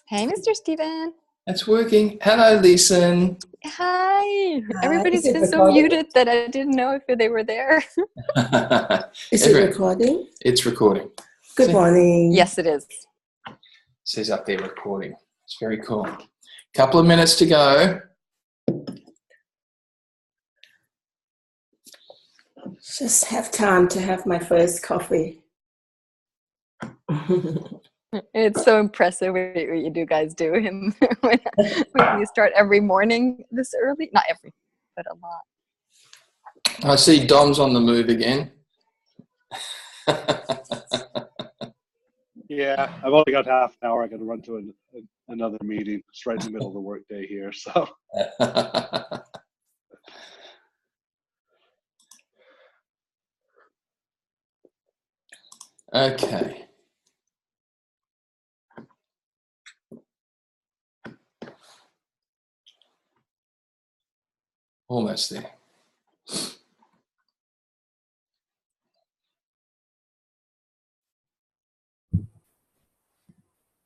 Hey, Mr. Steven. It's working. Hello, Leeson. Hi. Everybody's Is it been so recording? muted that I didn't know if they were there. Is it recording? It's recording. Good morning. Yes, it is. It says up there recording. It's very cool. Couple of minutes to go. Just have time to have my first coffee. It's so impressive what you do guys do when you start every morning this early. Not every, but a lot. I see Dom's on the move again. Yeah, I've only got half an hour. I got to run to another meeting. It's right in the middle of the workday here. So okay. Almost there.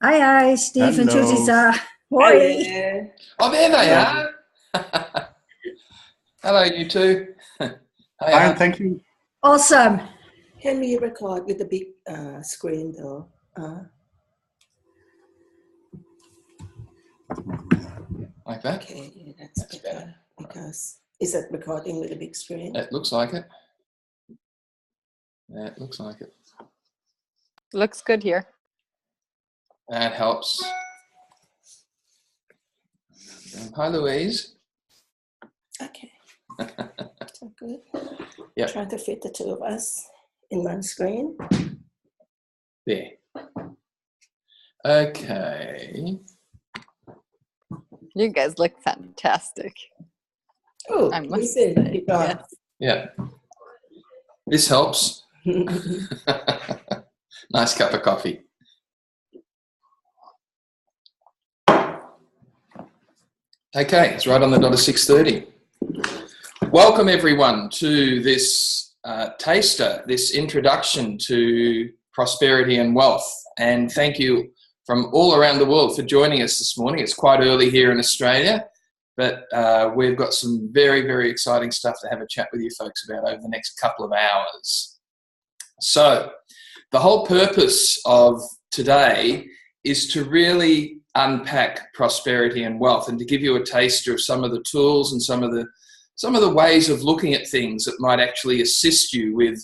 Hi, Steve and Hello. Juditha. Hoi. Oh, there they are. Hello, you two. Fine, thank you. Awesome. Can we record with the big screen though? Like that? Okay, yeah, that's That's better. better. Because is it recording with a big screen? It looks like it. Yeah, it looks like it. Looks good here. That helps. Hi, Louise. Okay. So good. Yep. Trying to fit the two of us in one screen. There. Okay. You guys look fantastic. Oh, I must listen, say, you got- Yeah. This helps. Nice cup of coffee. Okay, it's right on the dot of 6:30. Welcome everyone to this taster, this introduction to prosperity and wealth. And thank you from all around the world for joining us this morning. It's quite early here in Australia, but we've got some very, very exciting stuff to have a chat with you folks about over the next couple of hours. So the whole purpose of today is to really unpack prosperity and wealth and to give you a taster of some of the tools and some of the ways of looking at things that might actually assist you with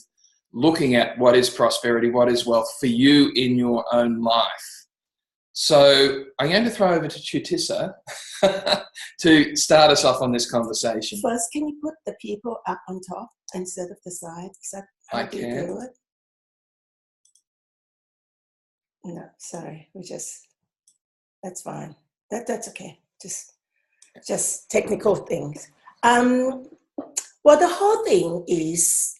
looking at what is prosperity, what is wealth for you in your own life. So I'm going to throw over to Chutissa to start us off on this conversation. First, can you put the people up on top instead of the side? Is that how I do you can. do it? No, sorry. That's fine. That's okay. Just technical things. Well, the whole thing is,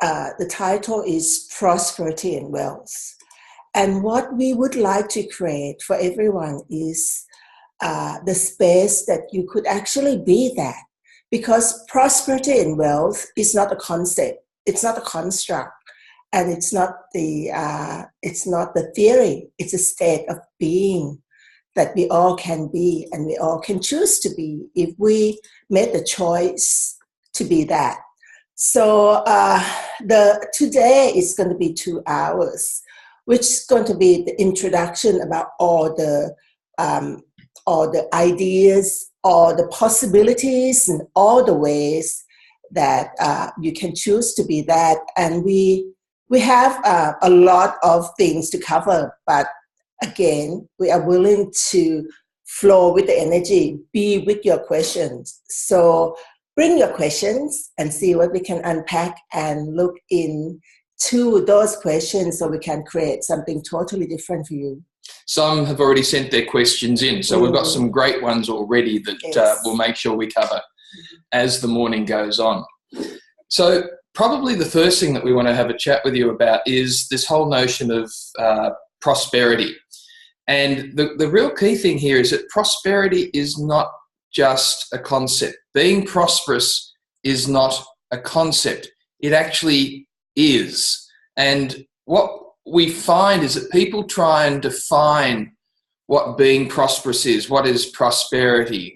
the title is Prosperity and Wealth. And what we would like to create for everyone is the space that you could actually be that. Because prosperity and wealth is not a concept. It's not a construct. And it's not the theory. It's a state of being that we all can be and we all can choose to be if we made the choice to be that. So today is going to be 2 hours, which is going to be the introduction about all the ideas, all the possibilities, and all the ways that you can choose to be that. And we have a lot of things to cover, but again, we are willing to flow with the energy, be with your questions. So bring your questions and see what we can unpack and look into those questions so we can create something totally different for you. Some have already sent their questions in, so we've got some great ones already that Yes. we'll make sure we cover as the morning goes on. So probably the first thing that we want to have a chat with you about is this whole notion of prosperity. And the real key thing here is that prosperity is not just a concept. Being prosperous is not a concept. It actually is. And what we find is that people try and define what being prosperous is. What is prosperity?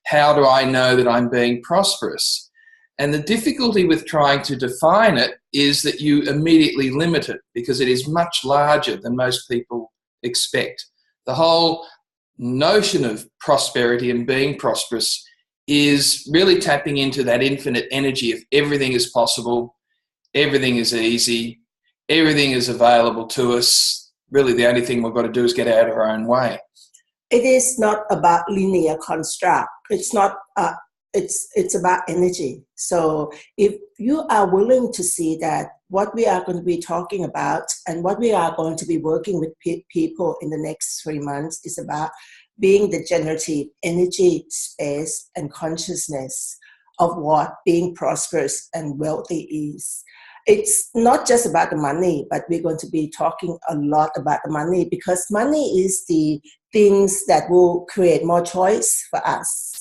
How do I know that I'm being prosperous? And the difficulty with trying to define it is that you immediately limit it because it is much larger than most people expect. The whole notion of prosperity and being prosperous is really tapping into that infinite energy of everything is possible, everything is easy, everything is available to us. Really, the only thing we've got to do is get out of our own way. It is not about linear construct. It's not. It's about energy. So if you are willing to see that what we are going to be talking about and what we are going to be working with people in the next 3 months is about being the generative energy, space, and consciousness of what being prosperous and wealthy is. It's not just about the money, but we're going to be talking a lot about the money because money is the things that will create more choice for us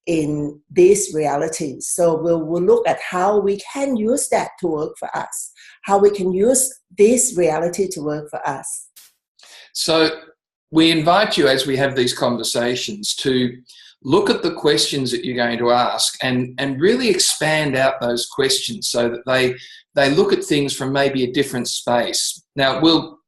in this reality. So we'll look at how we can use that to work for us, how we can use this reality to work for us. So we invite you, as we have these conversations, to look at the questions that you're going to ask and really expand out those questions so that they look at things from maybe a different space. Now, we'll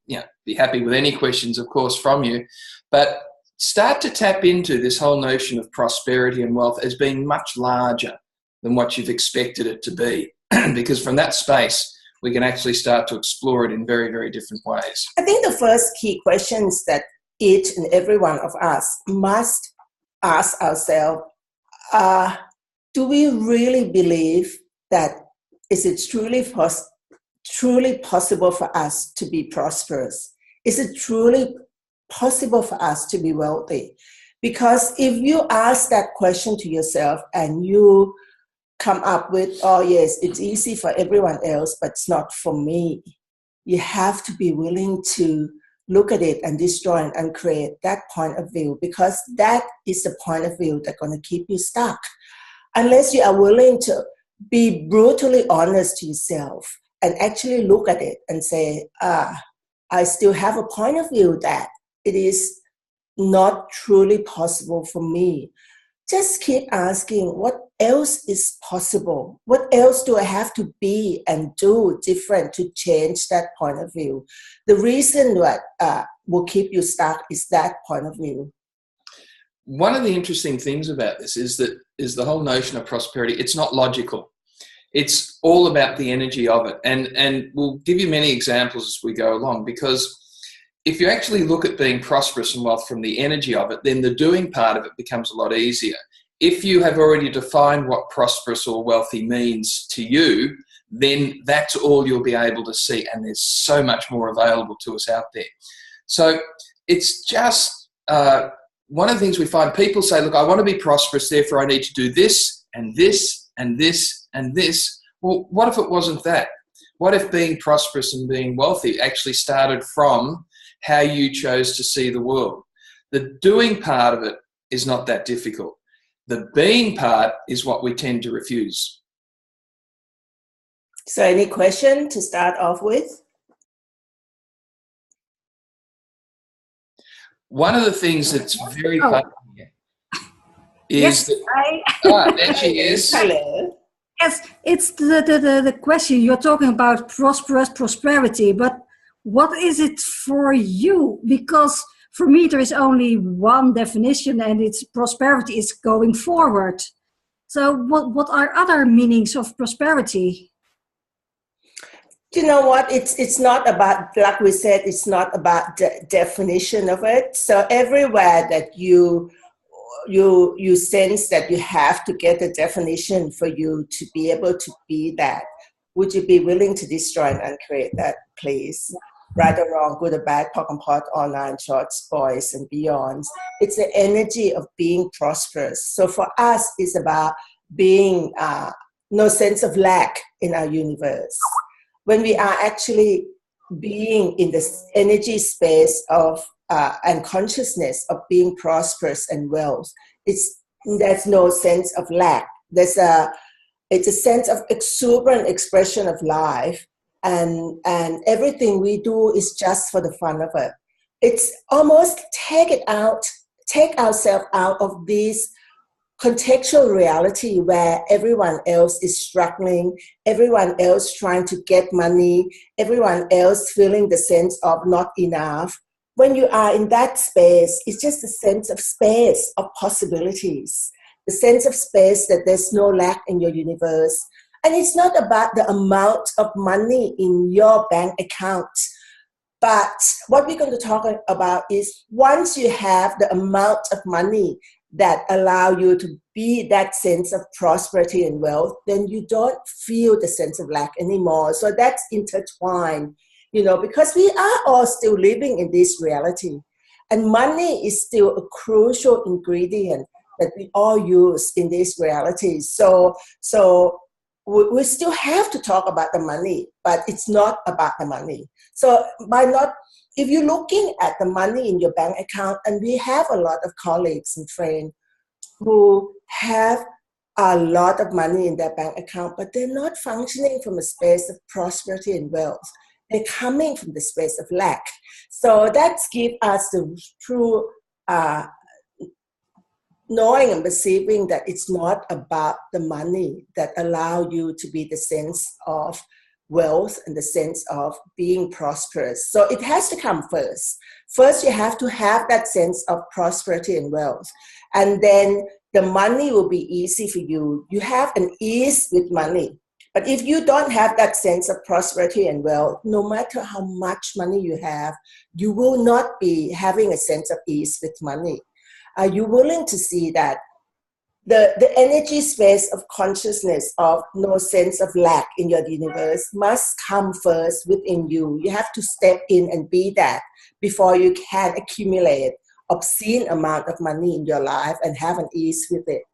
be happy with any questions, of course, from you, but start to tap into this whole notion of prosperity and wealth as being much larger than what you've expected it to be, because from that space, we can actually start to explore it in very, very different ways. I think the first key questions that each and every one of us must ask ourselves are, do we really believe that is it truly possible for us to be prosperous? Is it truly possible for us to be wealthy? Because if you ask that question to yourself and you come up with, oh yes, it's easy for everyone else, but it's not for me, you have to be willing to look at it and destroy and uncreate that point of view, because that is the point of view that's going to keep you stuck. Unless you are willing to be brutally honest to yourself and actually look at it and say, I still have a point of view that it is not truly possible for me. Just keep asking, what else is possible? What else do I have to be and do different to change that point of view? The reason that will keep you stuck is that point of view. One of the interesting things about this is the whole notion of prosperity. It's not logical. It's all about the energy of it. And we'll give you many examples as we go along, because if you actually look at being prosperous and wealth from the energy of it, then the doing part of it becomes a lot easier. If you have already defined what prosperous or wealthy means to you, then that's all you'll be able to see. And there's so much more available to us out there. So it's just one of the things we find people say, look, I want to be prosperous, therefore I need to do this and this and this and this. Well, what if it wasn't that? What if being prosperous and being wealthy actually started from how you chose to see the world? The doing part of it is not that difficult. The being part is what we tend to refuse. So any question to start off with? One of the things that's very funny is Yes, that, there she is. Hello. Yes, it's the question. You're talking about prosperity, but what is it for you? Because for me, there is only one definition, and it's prosperity is going forward. So what are other meanings of prosperity? You know what? It's not about, like we said, it's not about the definition of it. So everywhere that you sense that you have to get a definition for you to be able to be that, would you be willing to destroy and uncreate that, please? Right or wrong, good or bad, POC and POD, online, shorts, boys, and beyonds. It's the energy of being prosperous. So for us, it's about being no sense of lack in our universe. When we are actually being in this energy space of and consciousness of being prosperous and wealth, there's no sense of lack. It's a sense of exuberant expression of life, and everything we do is just for the fun of it. it's almost take ourselves out of this contextual reality where everyone else is struggling, everyone else trying to get money, everyone else feeling the sense of not enough. When you are in that space, it's just a sense of space, of possibilities, the sense of space that there's no lack in your universe. And it's not about the amount of money in your bank account. But what we're going to talk about is once you have the amount of money that allow you to be that sense of prosperity and wealth, then you don't feel the sense of lack anymore. So that's intertwined, because we are all still living in this reality. And money is still a crucial ingredient that we all use in this reality. So we still have to talk about the money, but it's not about the money. So if you're looking at the money in your bank account, and we have a lot of colleagues and friends who have a lot of money in their bank account, but they're not functioning from a space of prosperity and wealth. They're coming from the space of lack. So that gives us the true knowing and perceiving that it's not about the money that allow you to be the sense of wealth and the sense of being prosperous. So it has to come first. First, you have to have that sense of prosperity and wealth. And then the money will be easy for you. You have an ease with money. But if you don't have that sense of prosperity and wealth, no matter how much money you have, you will not be having a sense of ease with money. Are you willing to see that the energy space of consciousness of no sense of lack in your universe must come first within you? You have to step in and be that before you can accumulate obscene amount of money in your life and have an ease with it.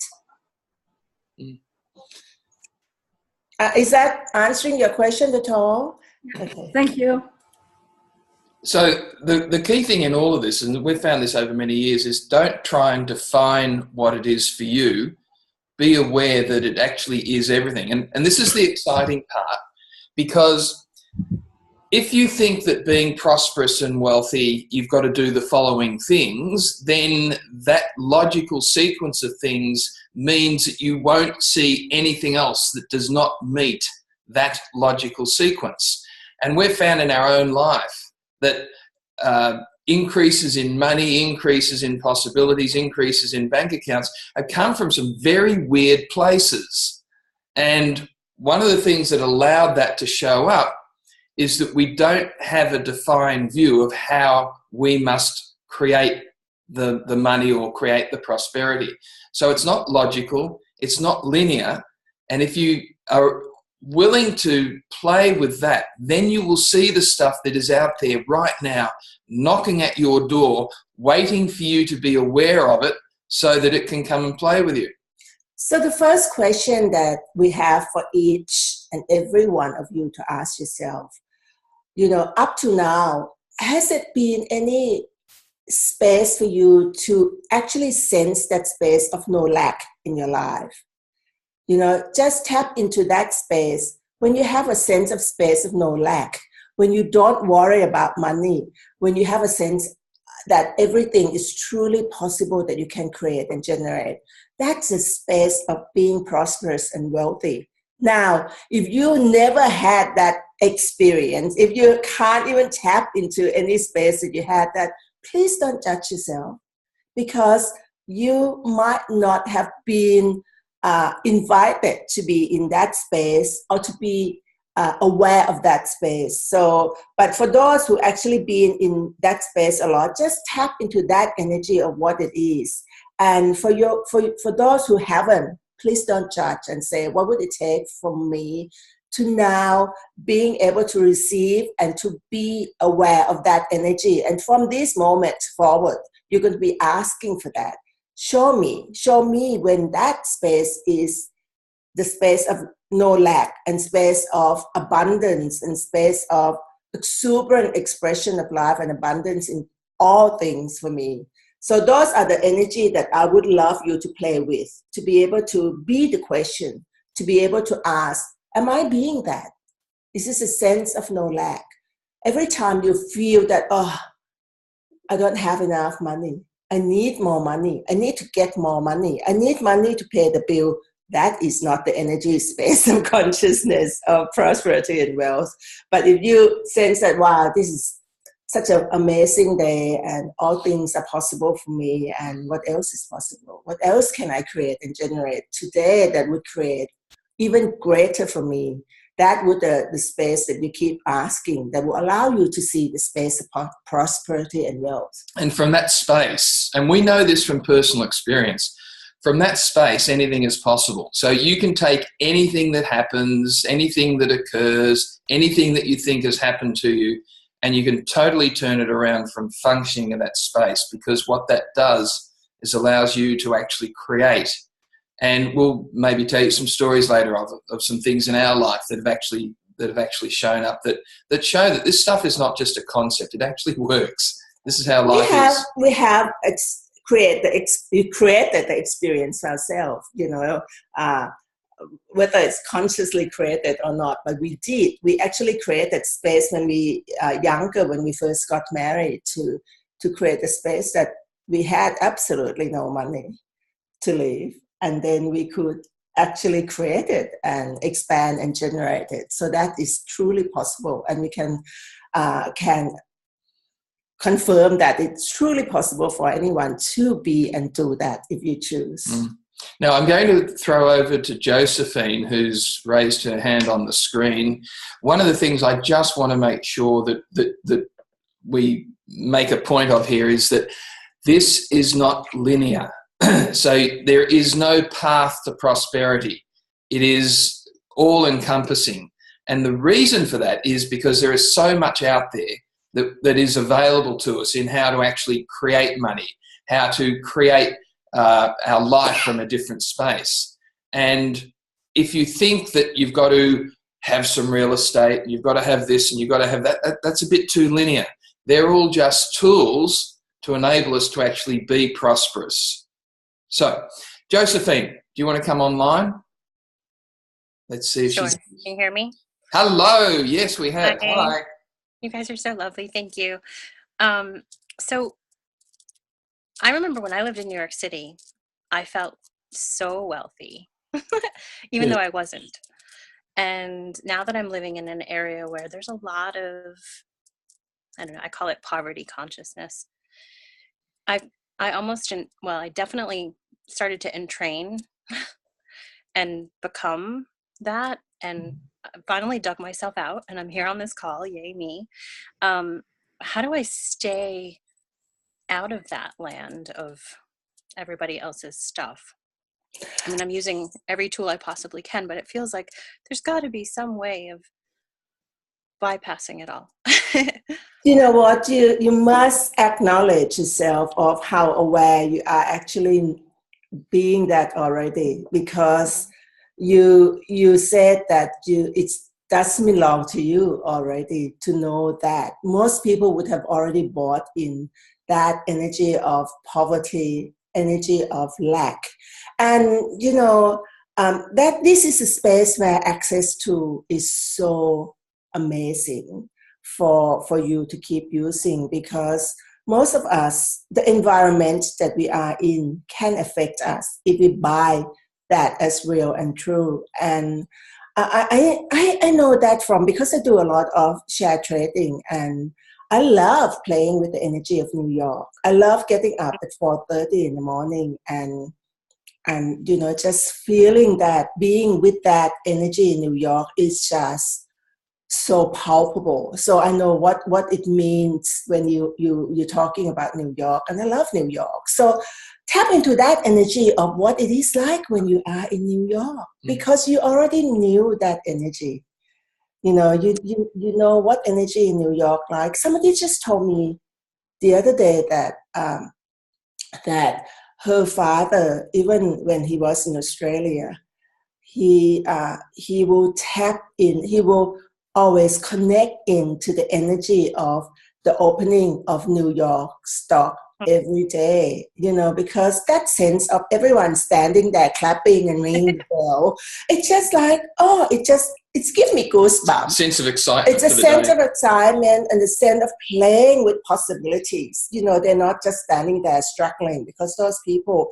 Is that answering your question at all? Okay. Thank you. So the key thing in all of this, and we've found this over many years, is don't try and define what it is for you. Be aware that it actually is everything. And this is the exciting part, because if you think that being prosperous and wealthy, you've got to do the following things, then that logical sequence of things means that you won't see anything else that does not meet that logical sequence. And we've found in our own life that increases in money, increases in possibilities, increases in bank accounts have come from some very weird places. And one of the things that allowed that to show up is that we don't have a defined view of how we must create the money or create the prosperity. So it's not logical, it's not linear, and if you are willing to play with that, then you will see the stuff that is out there right now, knocking at your door, waiting for you to be aware of it so that it can come and play with you. So the first question that we have for each and every one of you to ask yourself, up to now, has it been any space for you to actually sense that space of no lack in your life? Just tap into that space. When you have a sense of space of no lack, when you don't worry about money, when you have a sense that everything is truly possible that you can create and generate, that's a space of being prosperous and wealthy. Now, if you never had that experience, if you can't even tap into any space that you had that, please don't judge yourself, because you might not have been invited to be in that space or to be aware of that space. So, but for those who actually been in that space a lot, just tap into that energy of what it is. And for those who haven't, please don't judge and say, what would it take for me to now being able to receive and to be aware of that energy? And from this moment forward, you're going to be asking for that. Show me when that space is the space of no lack and space of abundance and space of exuberant expression of life and abundance in all things for me. So those are the energy that I would love you to play with, to be able to be the question, to be able to ask, am I being that? Is this a sense of no lack? Every time you feel that, I don't have enough money. I need more money. I need to get more money. I need money to pay the bill. That is not the energy space of consciousness of prosperity and wealth. But if you sense that, wow, this is such an amazing day and all things are possible for me, and what else is possible? What else can I create and generate today that would create even greater for me? That would the space that you keep asking, that will allow you to see the space of prosperity and wealth. And from that space, and we know this from personal experience, from that space, anything is possible. So you can take anything that happens, anything that occurs, anything that you think has happened to you, and you can totally turn it around from functioning in that space, because what that does is allows you to actually create. And we'll maybe tell you some stories later of some things in our life that have actually shown up that show that this stuff is not just a concept; it actually works. This is how life is. We have created the experience ourselves. Whether it's consciously created or not, but we did. We actually created space when we younger, when we first got married, to create a space that we had absolutely no money to live. And then we could actually create it and expand and generate it. So that is truly possible. And we can confirm that it's truly possible for anyone to be and do that if you choose. Now, I'm going to throw over to Josephine, who's raised her hand on the screen. One of the things I just want to make sure that we make a point of here is that this is not linear. So there is no path to prosperity. It is all-encompassing. And the reason for that is because there is so much out there that is available to us in how to actually create money, how to create our life from a different space. And if you think that you've got to have some real estate, you've got to have this and you've got to have that, that's a bit too linear. They're all just tools to enable us to actually be prosperous. So, Josephine, do you want to come online? Let's see if Sure. she's... Can you hear me? Hello. Yes, we have. Okay. Hi. You guys are so lovely. Thank you. So I remember when I lived in New York City, I felt so wealthy, even though I wasn't. And now that I'm living in an area where there's a lot of, I don't know, I call it poverty consciousness. I definitely started to entrain and become that, and finally dug myself out, and I'm here on this call. Yay me. How do I stay out of that land of everybody else's stuff? I mean, I'm using every tool I possibly can, but it feels like there's got to be some way of bypassing it all. You know what? You must acknowledge yourself of how aware you are actually being that already, because you said that it doesn't belong to you already to know that. Most people would have already bought in that energy of poverty, energy of lack. And, that this is a space where access to is so amazing for you to keep using, because most of us, the environment that we are in can affect us if we buy that as real and true. And I know that because I do a lot of share trading, and I love playing with the energy of New York. I love getting up at 4:30 in the morning and just feeling that, being with that energy in New York is just so palpable. So I know what it means when you're talking about New York, and I love New York. So tap into that energy of what it is like when you are in New York, because you already knew that energy. You know what energy in New York like. Somebody just told me the other day that that her father, even when he was in Australia, he will tap in. He will always connect into the energy of the opening of New York stock every day, because that sense of everyone standing there clapping and ringing the bell, it's just like, it just It's gives me goosebumps. Sense of excitement. It's a for the sense day. of excitement and a sense of playing with possibilities. You know, they're not just standing there struggling, because those people,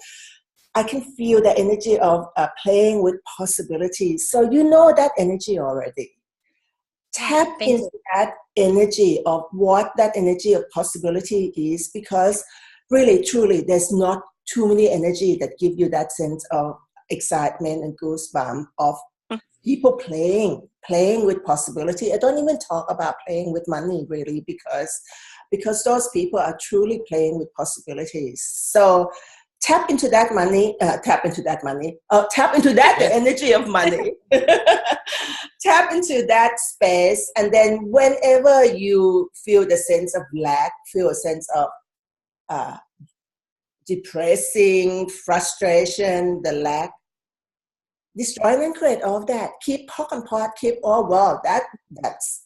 I can feel the energy of playing with possibilities. So you know that energy already. Tap Thank into that energy of what that energy of possibility is, because really, truly, there's not too many energy that give you that sense of excitement and goosebump of people playing with possibility. I don't even talk about playing with money, really, because those people are truly playing with possibilities. So tap into that energy of money. Tap into that space, and then whenever you feel the sense of lack, feel a sense of depressing, frustration, the lack, destroy and create all of that. Keep pock and pot, keep all, well, that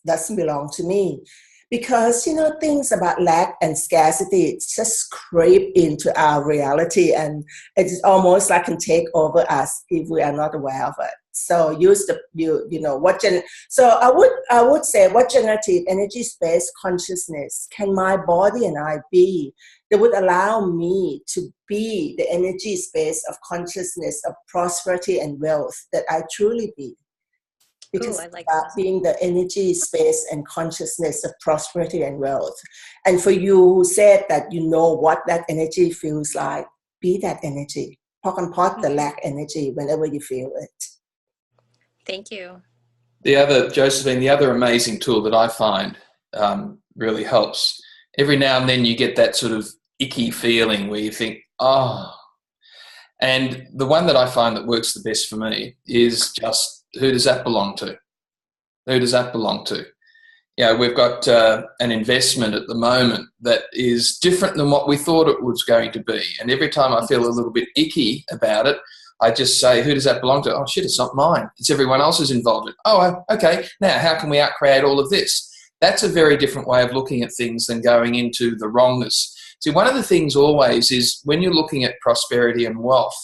doesn't belong to me. Because, you know, things about lack and scarcity, it's just creep into our reality, and it's almost like can take over us if we are not aware of it. So so I would say, what generative energy space consciousness can my body and I be that would allow me to be the energy space of consciousness of prosperity and wealth that I truly be. Because I like about being the energy, space, and consciousness of prosperity and wealth. And for you who said that you know what that energy feels like, be that energy. Pock and pot the lack energy whenever you feel it. Thank you. Josephine, the other amazing tool that I find really helps, every now and then you get that sort of icky feeling where you think, oh. And the one that I find that works the best for me is just, who does that belong to? Who does that belong to? Yeah, we've got an investment at the moment that is different than what we thought it was going to be. And every time I feel a little bit icky about it, I just say, who does that belong to? Oh, shit, it's not mine. It's everyone else's involved in it. Oh, okay. Now, how can we outcreate all of this? That's a very different way of looking at things than going into the wrongness. See, one of the things always is when you're looking at prosperity and wealth,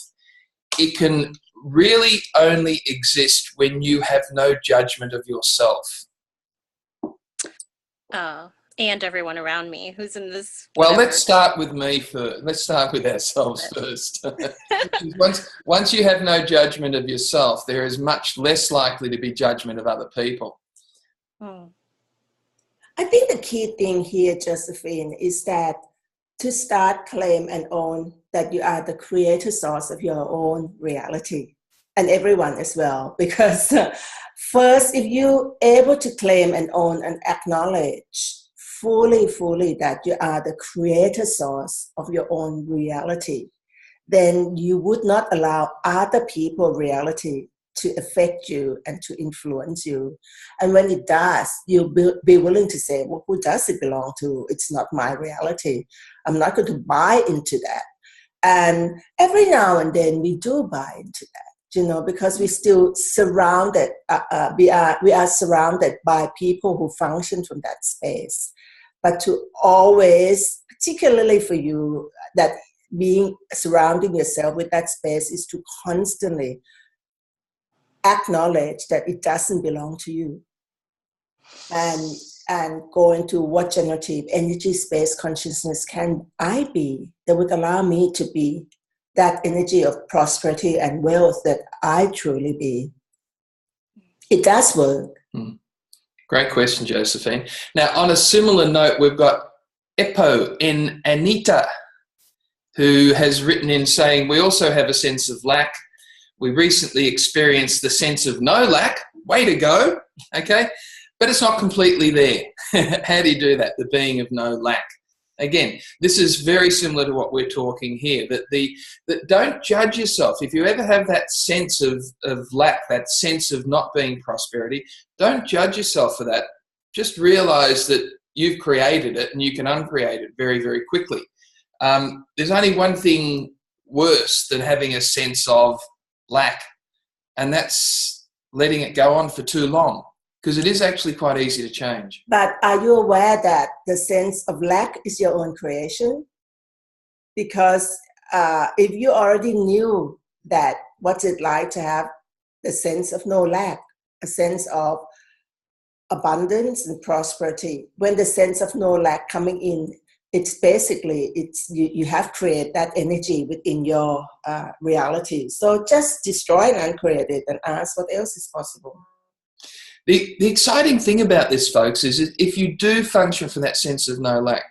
it can really only exist when you have no judgment of yourself. And everyone around me who's in this. Well, let's start with me first. Let's start with ourselves first. Once you have no judgment of yourself, there is much less likely to be judgment of other people. I think the key thing here, Josephine, is that to start, claim, and own that you are the creator source of your own reality, and everyone as well. Because first, if you're able to claim and own and acknowledge fully that you are the creator source of your own reality, then you would not allow other people's reality to affect you and to influence you. And when it does, you'll be willing to say, well, who does it belong to? It's not my reality. I'm not going to buy into that. And every now and then we do buy into that, because we're still surrounded, we are surrounded by people who function from that space. But to always, particularly for you, that surrounding yourself with that space is to constantly acknowledge that it doesn't belong to you, and go into what generative energy space consciousness can I be that would allow me to be that energy of prosperity and wealth that I truly be. It does work. Great question, Josephine. Now, on a similar note, we've got Epo in Anita, who has written in saying, we also have a sense of lack. We recently experienced the sense of no lack. Way to go. Okay. But it's not completely there. How do you do that? The being of no lack. Again, this is very similar to what we're talking here, that don't judge yourself. If you ever have that sense of lack, that sense of not being prosperity, don't judge yourself for that. Just realize that you've created it and you can uncreate it very, very quickly. There's only one thing worse than having a sense of lack, and that's letting it go on for too long, because it is actually quite easy to change. But are you aware that the sense of lack is your own creation? Because if you already knew that, what's it like to have the sense of no lack, a sense of abundance and prosperity. When the sense of no lack coming in, it's basically, you have created that energy within your reality. So just destroy and uncreate it and ask what else is possible. The exciting thing about this, folks, is if you do function from that sense of no lack,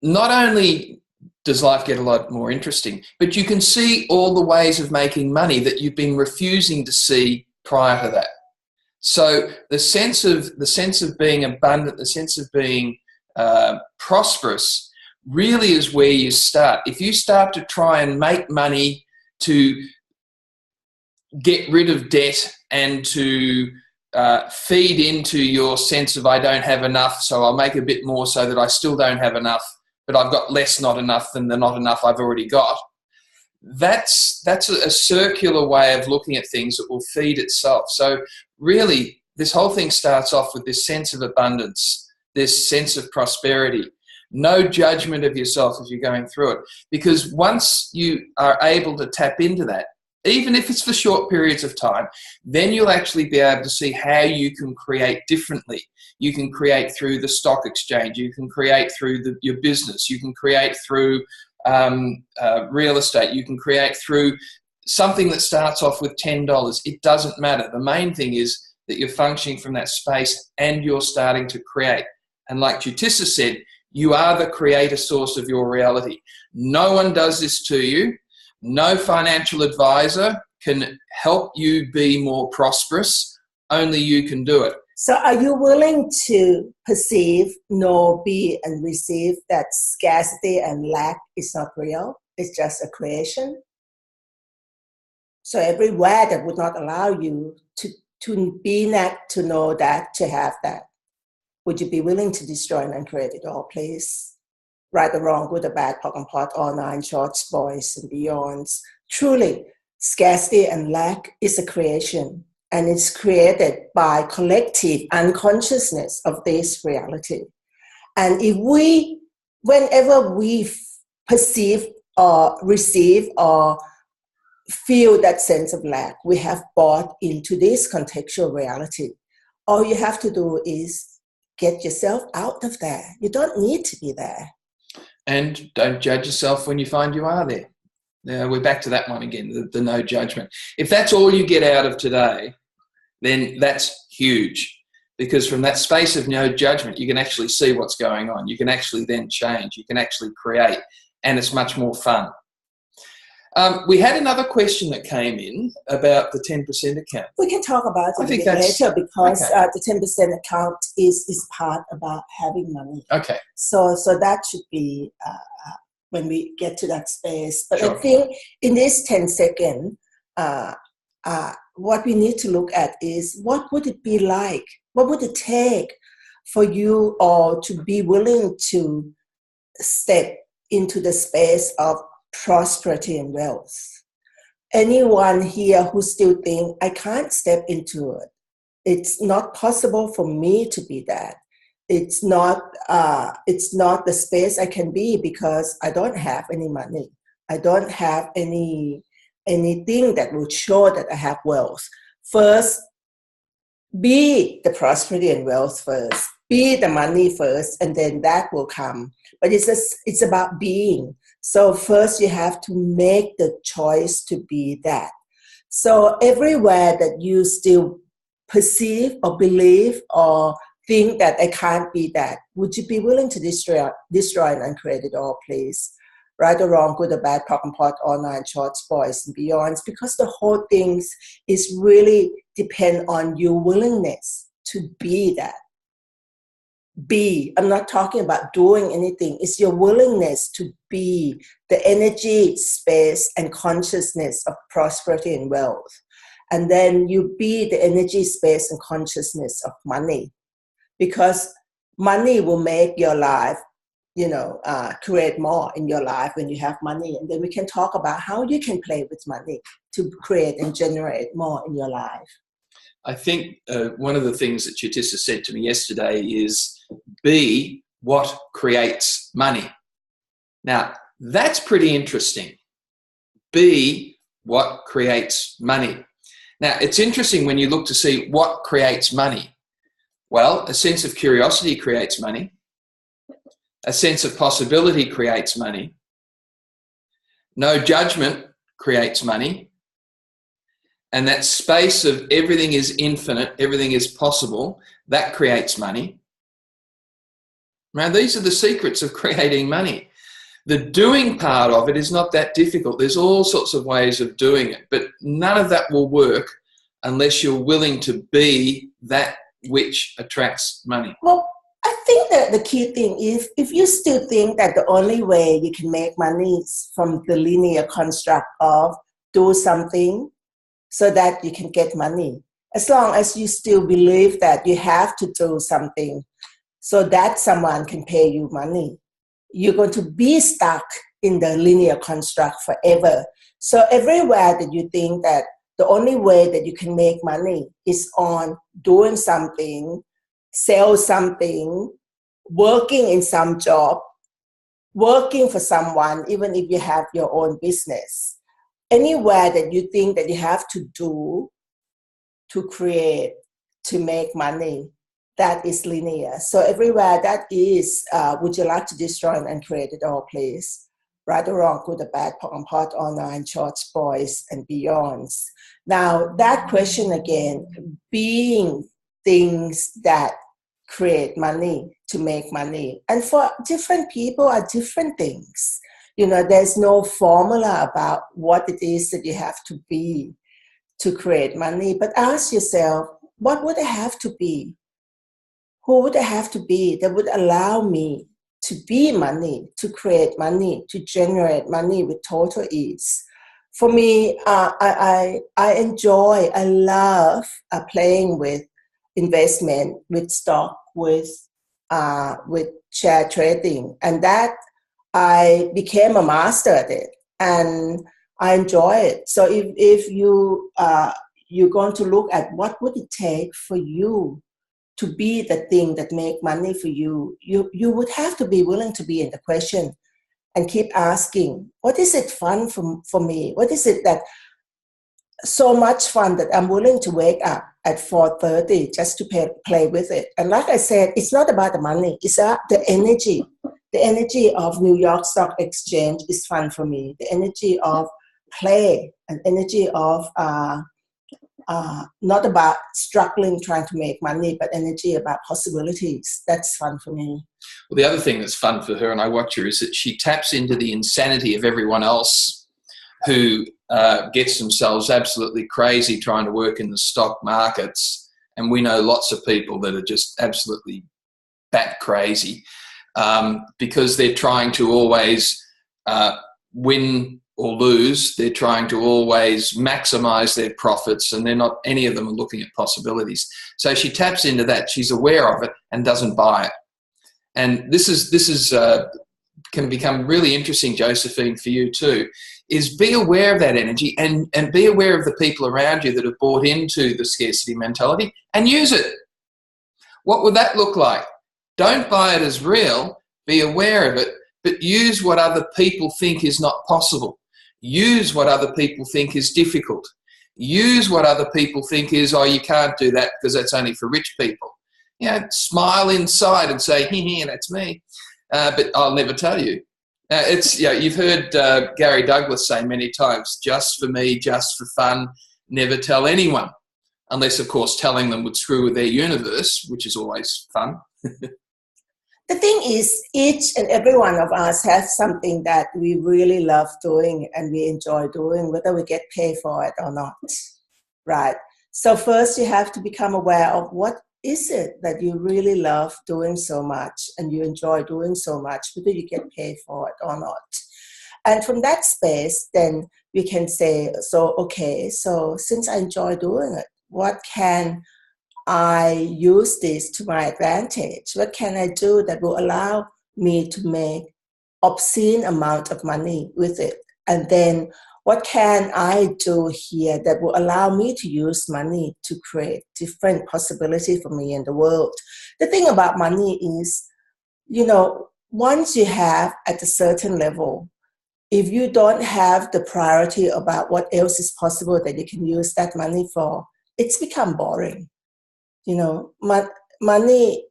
not only does life get a lot more interesting, but you can see all the ways of making money that you've been refusing to see prior to that. So the sense of being abundant, the sense of being prosperous, really is where you start. If you start to try and make money to get rid of debt and to feed into your sense of I don't have enough, so I'll make a bit more so that I still don't have enough, but I've got less not enough than the not enough I've already got. That's a circular way of looking at things that will feed itself. So really, this whole thing starts off with this sense of abundance, this sense of prosperity. No judgment of yourself as you're going through it. Because once you are able to tap into that, even if it's for short periods of time, then you'll actually be able to see how you can create differently. You can create through the stock exchange. You can create through your business. You can create through real estate. You can create through something that starts off with $10. It doesn't matter. The main thing is that you're functioning from that space and you're starting to create. And like Jutissa said, you are the creator source of your reality. No one does this to you. No financial advisor can help you be more prosperous. Only you can do it. So are you willing to perceive, know, be, and receive that scarcity and lack is not real? It's just a creation? So everywhere that would not allow you to be that, to know that, to have that, would you be willing to destroy and uncreate it all, please? Right or wrong, good or bad, POC and POD, all nine shorts, boys and beyonds. Truly, scarcity and lack is a creation, and it's created by collective unconsciousness of this reality. And whenever we perceive or receive or feel that sense of lack, we have bought into this contextual reality. All you have to do is get yourself out of there. You don't need to be there. And don't judge yourself when you find you are there. Now, we're back to that one again, the no judgment. If that's all you get out of today, then that's huge. Because from that space of no judgment, you can actually see what's going on. You can actually then change. You can actually create. And it's much more fun. We had another question that came in about the 10% account. We can talk about it a bit later because the 10% account is part about having money. Okay. So that should be when we get to that space. But Sure. I think in this 10 second, what we need to look at is what would it be like? What would it take for you all to be willing to step into the space of prosperity and wealth? Anyone here who still think I can't step into it, it's not possible for me to be that. It's not the space I can be because I don't have any money. I don't have anything that would show that I have wealth. First, be the prosperity and wealth first. Be the money first, and then that will come. But it's about being. So first you have to make the choice to be that. So everywhere that you still perceive or believe or think that I can't be that, would you be willing to destroy and uncreate it all, please? Right or wrong, good or bad, POC and POD, all nine shorts, boys and beyonds, because the whole thing is really depend on your willingness to be that. Be. I'm not talking about doing anything. It's your willingness to be the energy, space, and consciousness of prosperity and wealth. And then you be the energy, space, and consciousness of money. Because money will make your life, create more in your life when you have money. And then we can talk about how you can play with money to create and generate more in your life. I think one of the things that Jutissa said to me yesterday is be what creates money. Now, that's pretty interesting. Be what creates money. Now, it's interesting when you look to see what creates money. Well, a sense of curiosity creates money. A sense of possibility creates money. No judgment creates money. And that space of everything is infinite, everything is possible, that creates money. Now, these are the secrets of creating money. The doing part of it is not that difficult. There's all sorts of ways of doing it, but none of that will work unless you're willing to be that which attracts money. Well, I think that the key thing is if you still think that the only way you can make money is from the linear construct of do something so that you can get money, as long as you still believe that you have to do something so that someone can pay you money, you're going to be stuck in the linear construct forever. So everywhere that you think that the only way that you can make money is on doing something, sell something, working in some job, working for someone, even if you have your own business. Anywhere that you think that you have to do to create, to make money, that is linear. So everywhere that is, would you like to destroy and create it all, please? Right or wrong, good or bad, pot, online, shorts, boys, and beyonds. Now, that question again, being things that create money to make money. And for different people are different things. You know, there's no formula about what it is that you have to be to create money. But ask yourself, what would it have to be? Who would I have to be that would allow me to be money, to create money, to generate money with total ease? For me, I enjoy, I love playing with investment, with stock, with share trading, and that I became a master at it, and I enjoy it. So if you're going to look at what would it take for you to be the thing that make money for you, you would have to be willing to be in the question and keep asking, what is it fun for me? What is it that so much fun that I'm willing to wake up at 4:30 just to play with it? And like I said, it's not about the money, it's about the energy. The energy of New York Stock Exchange is fun for me. The energy of play, an energy of not about struggling, trying to make money, but energy about possibilities. That's fun for me. Well, the other thing that's fun for her, and I watch her, is that she taps into the insanity of everyone else who gets themselves absolutely crazy trying to work in the stock markets. And we know lots of people that are just absolutely bat crazy because they're trying to always win or lose. They're trying to always maximize their profits, and they're not, any of them are looking at possibilities. So she taps into that. She's aware of it and doesn't buy it. And this is can become really interesting, Josephine, for you too, is be aware of that energy and be aware of the people around you that have bought into the scarcity mentality and use it. What would that look like? Don't buy it as real, be aware of it, but use what other people think is not possible. Use what other people think is difficult. Use what other people think is, oh, you can't do that because that's only for rich people. You know, smile inside and say, hee, that's me. But I'll never tell you. It's, you know, you've heard Gary Douglas say many times, just for me, just for fun, never tell anyone. Unless, of course, telling them would screw with their universe, which is always fun. The thing is, each and every one of us has something that we really love doing and we enjoy doing, whether we get paid for it or not, right? So first you have to become aware of what is it that you really love doing so much and you enjoy doing so much, whether you get paid for it or not. And from that space, then we can say, so, okay, so since I enjoy doing it, what can I use this to my advantage? What can I do that will allow me to make obscene amount of money with it? And then what can I do here that will allow me to use money to create different possibilities for me in the world? The thing about money is, you know, once you have at a certain level, if you don't have the priority about what else is possible that you can use that money for, it's become boring. You know, money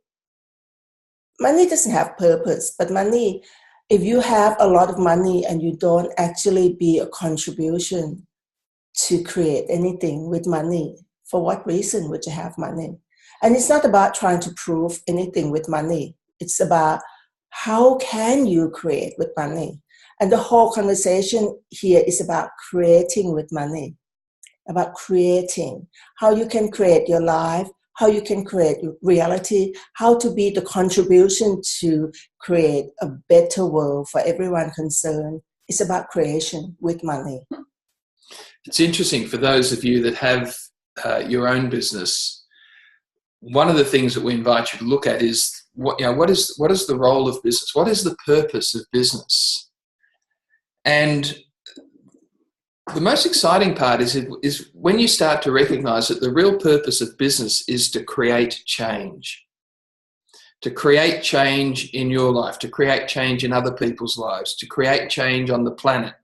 doesn't have purpose, but money, if you have a lot of money and you don't actually be a contribution to create anything with money, for what reason would you have money? And it's not about trying to prove anything with money. It's about how can you create with money? And the whole conversation here is about creating with money, about creating, how you can create your life, how you can create reality, how to be the contribution to create a better world for everyone concerned. It's about creation with money. It's interesting for those of you that have your own business. One of the things that we invite you to look at is what is the role of business? What is the purpose of business? And the most exciting part is when you start to recognize that the real purpose of business is to create change. To create change in your life, to create change in other people's lives, to create change on the planet.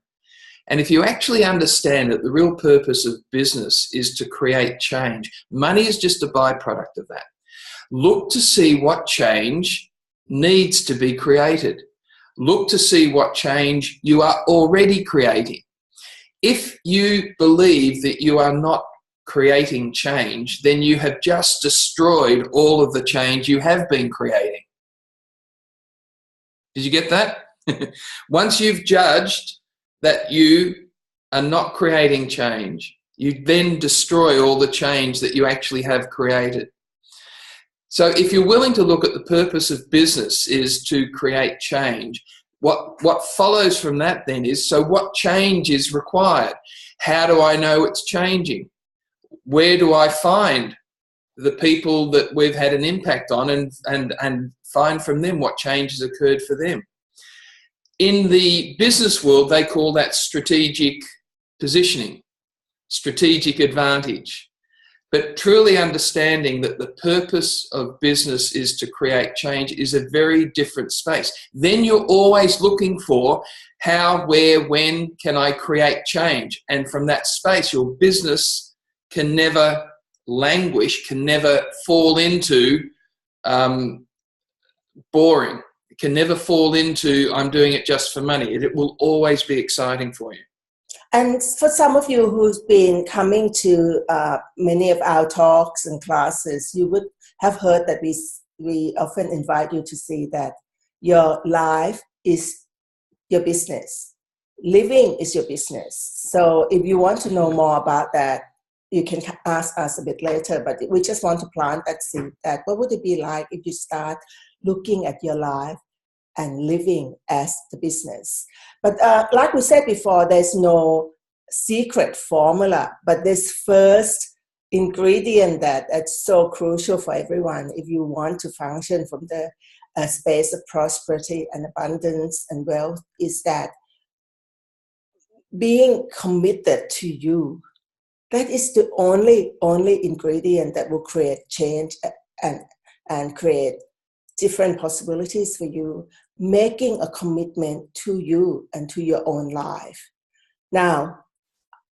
And if you actually understand that the real purpose of business is to create change, money is just a byproduct of that. Look to see what change needs to be created. Look to see what change you are already creating. If you believe that you are not creating change, then you have just destroyed all of the change you have been creating. Did you get that? Once you've judged that you are not creating change, you then destroy all the change that you actually have created. So if you're willing to look at the purpose of business is to create change, what follows from that then is, so what change is required? How do I know it's changing? Where do I find the people that we've had an impact on and find from them what change has occurred for them? In the business world, they call that strategic positioning, strategic advantage. But truly understanding that the purpose of business is to create change is a very different space. Then you're always looking for how, where, when can I create change? And from that space, your business can never languish, can never fall into boring. It can never fall into I'm doing it just for money. It will always be exciting for you. And for some of you who's been coming to many of our talks and classes, you would have heard that we often invite you to see that your life is your business. Living is your business. So if you want to know more about that, you can ask us a bit later, but we just want to plant that seed, that what would it be like if you start looking at your life and living as the business. But like we said before, there's no secret formula, but this first ingredient that's so crucial for everyone if you want to function from the space of prosperity and abundance and wealth is that being committed to you. That is the only ingredient that will create change and create different possibilities for you, making a commitment to you and to your own life. Now,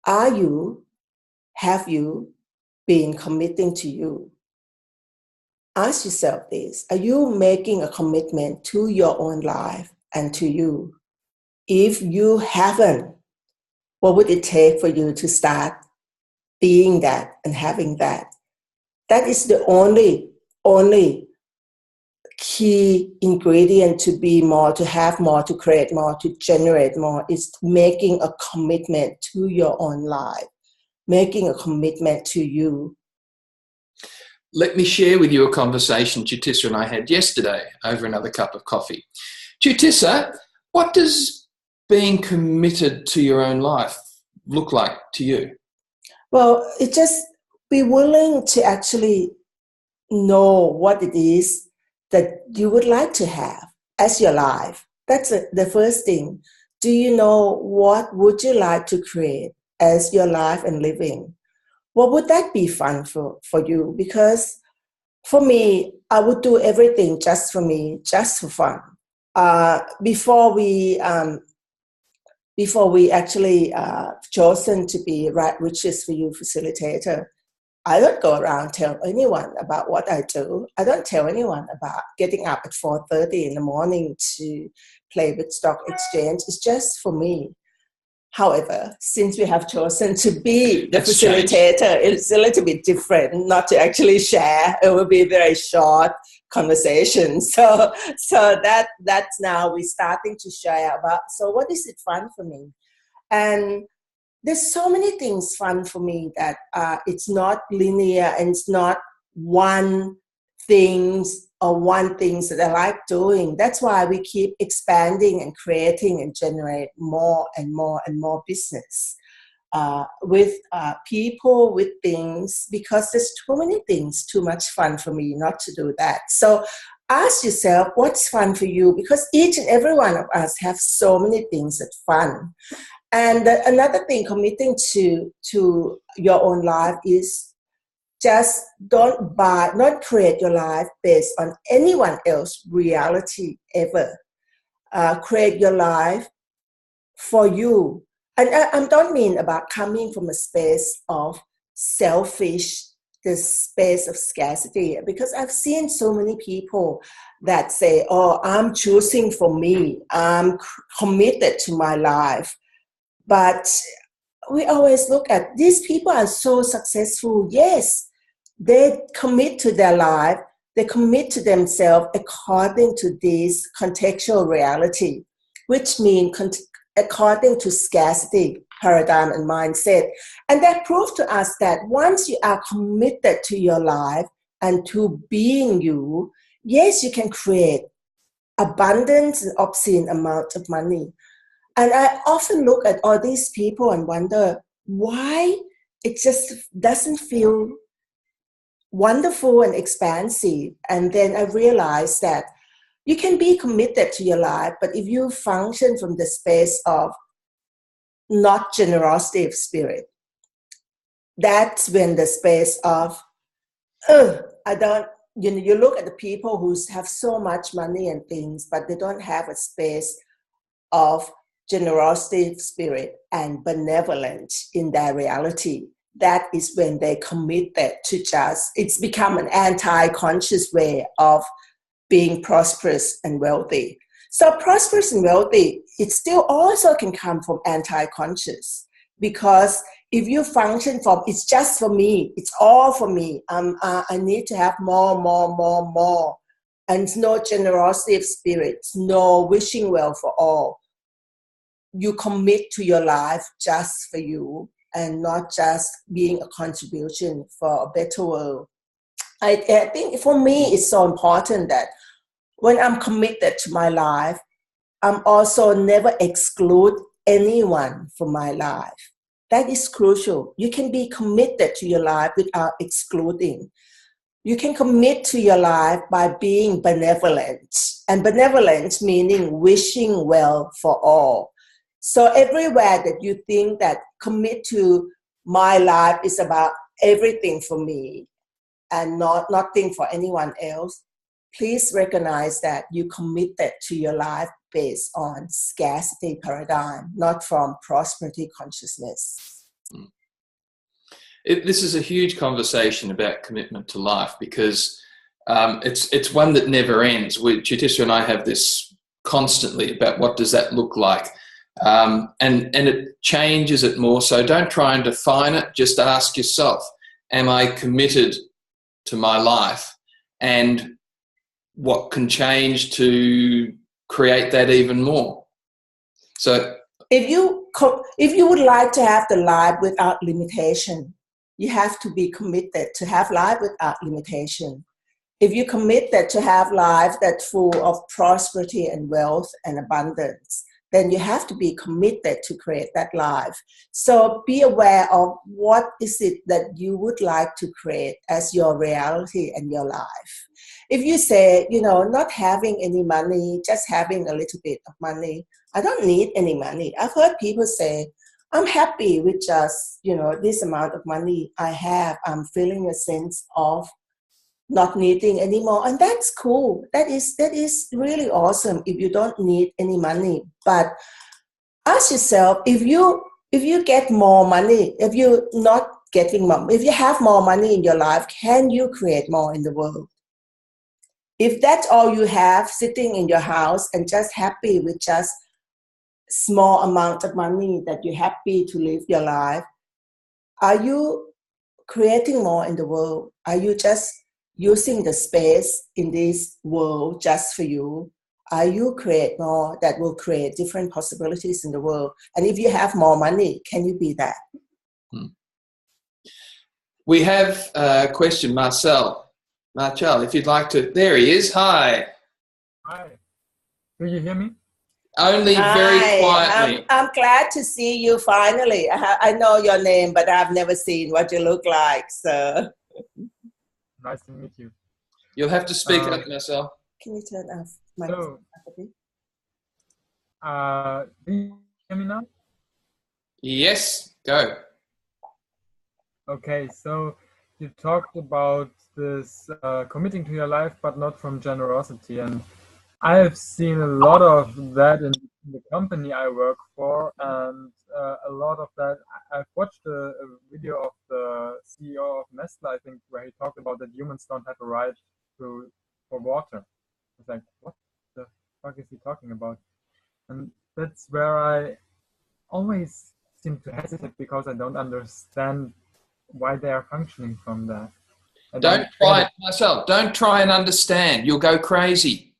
have you been committing to you? Ask yourself this, are you making a commitment to your own life and to you? If you haven't, what would it take for you to start being that and having that? That is the only key ingredient to be more, to have more, to create more, to generate more, is making a commitment to your own life, making a commitment to you. Let me share with you a conversation Chutisa and I had yesterday over another cup of coffee. Chutisa, what does being committed to your own life look like to you? Well, it just be willing to actually know what it is that you would like to have as your life. That's the first thing. Do you know what would you like to create as your life and living? What would that be fun for you? Because for me, I would do everything just for me, just for fun. Before we before we actually chosen to be Right Riches for You facilitator, I don't go around tell anyone about what I do. I don't tell anyone about getting up at 4:30 in the morning to play with stock exchange. It's just for me. However, since we have chosen to be the facilitator, it's a little bit different, not to actually share. It will be very short conversation. So that's now we're starting to share about, so what is it fun for me? And there's so many things fun for me that it's not linear, and it's not one things that I like doing. That's why we keep expanding and creating and generate more and more and more business with people, with things, because there's too many things, too much fun for me not to do that. So ask yourself, what's fun for you? Because each and every one of us have so many things that's fun. And another thing, committing to your own life is just don't create your life based on anyone else's reality ever. Create your life for you. And I don't mean about coming from a space of selfish, the space of scarcity, because I've seen so many people that say, oh, I'm choosing for me, I'm committed to my life. But we always look at these people are so successful. Yes, they commit to their life. They commit to themselves according to this contextual reality, which means according to scarcity paradigm and mindset. And that proves to us that once you are committed to your life and to being you, yes, you can create abundance and obscene amount of money. And I often look at all these people and wonder why it just doesn't feel wonderful and expansive. And then I realized that you can be committed to your life, but if you function from the space of not generosity of spirit, that's when the space of, you look at the people who have so much money and things, but they don't have a space of generosity of spirit and benevolence in their reality. That is when they commit that to just, it's become an anti-conscious way of being prosperous and wealthy. So prosperous and wealthy, it still also can come from anti-conscious, because if you function from, it's just for me, it's all for me, I need to have more, and it's no generosity of spirit, no wishing well for all. You commit to your life just for you and not just being a contribution for a better world. I think for me it's so important that when I'm committed to my life, I'm also never exclude anyone from my life. That is crucial. You can be committed to your life without excluding. You can commit to your life by being benevolent. And benevolence meaning wishing well for all. So everywhere that you think that commit to my life is about everything for me and nothing for anyone else, please recognize that you committed to your life based on scarcity paradigm, not from prosperity consciousness. This is a huge conversation about commitment to life, because it's one that never ends. Jutisha and I have this constantly about what does that look like. And it changes it more. So don't try and define it. Just ask yourself, am I committed to my life? And what can change to create that even more? So if you would like to have the life without limitation, you have to be committed to have life without limitation. If you committed to have life that's full of prosperity and wealth and abundance, then you have to be committed to create that life. So be aware of what is it that you would like to create as your reality and your life. If you say, not having any money, just having a little bit of money, I don't need any money. I've heard people say, I'm happy with just, this amount of money I have. I'm feeling a sense of not needing anymore. And that's cool. That is really awesome if you don't need any money. But ask yourself, if you get more money, if you're not getting more, if you have more money in your life, can you create more in the world? If that's all you have sitting in your house and just happy with just small amount of money that you're happy to live your life, are you creating more in the world? Are you just using the space in this world just for you? Are you create more that will create different possibilities in the world? And if you have more money, can you be that? We have a question, Marcel, if you'd like to. There he is. Hi. Hi. Do you hear me? Only very Hi, quietly. I'm glad to see you finally. I know your name, but I've never seen what you look like. So Nice to meet you. You'll have to speak up, Marcel. can you turn off my So, microphone? do you hear me now? Yes, go. Okay, so you talked about this committing to your life, but not from generosity. And I have seen a lot of that in the company I work for, and a lot of that. I've watched a video of the CEO of Nestle, I think, where he talked about that humans don't have a right for water. It's like, what the fuck is he talking about? And that's where I always seem to hesitate, because I don't understand why they are functioning from that. Don't try, Marcel, don't try and understand. You'll go crazy.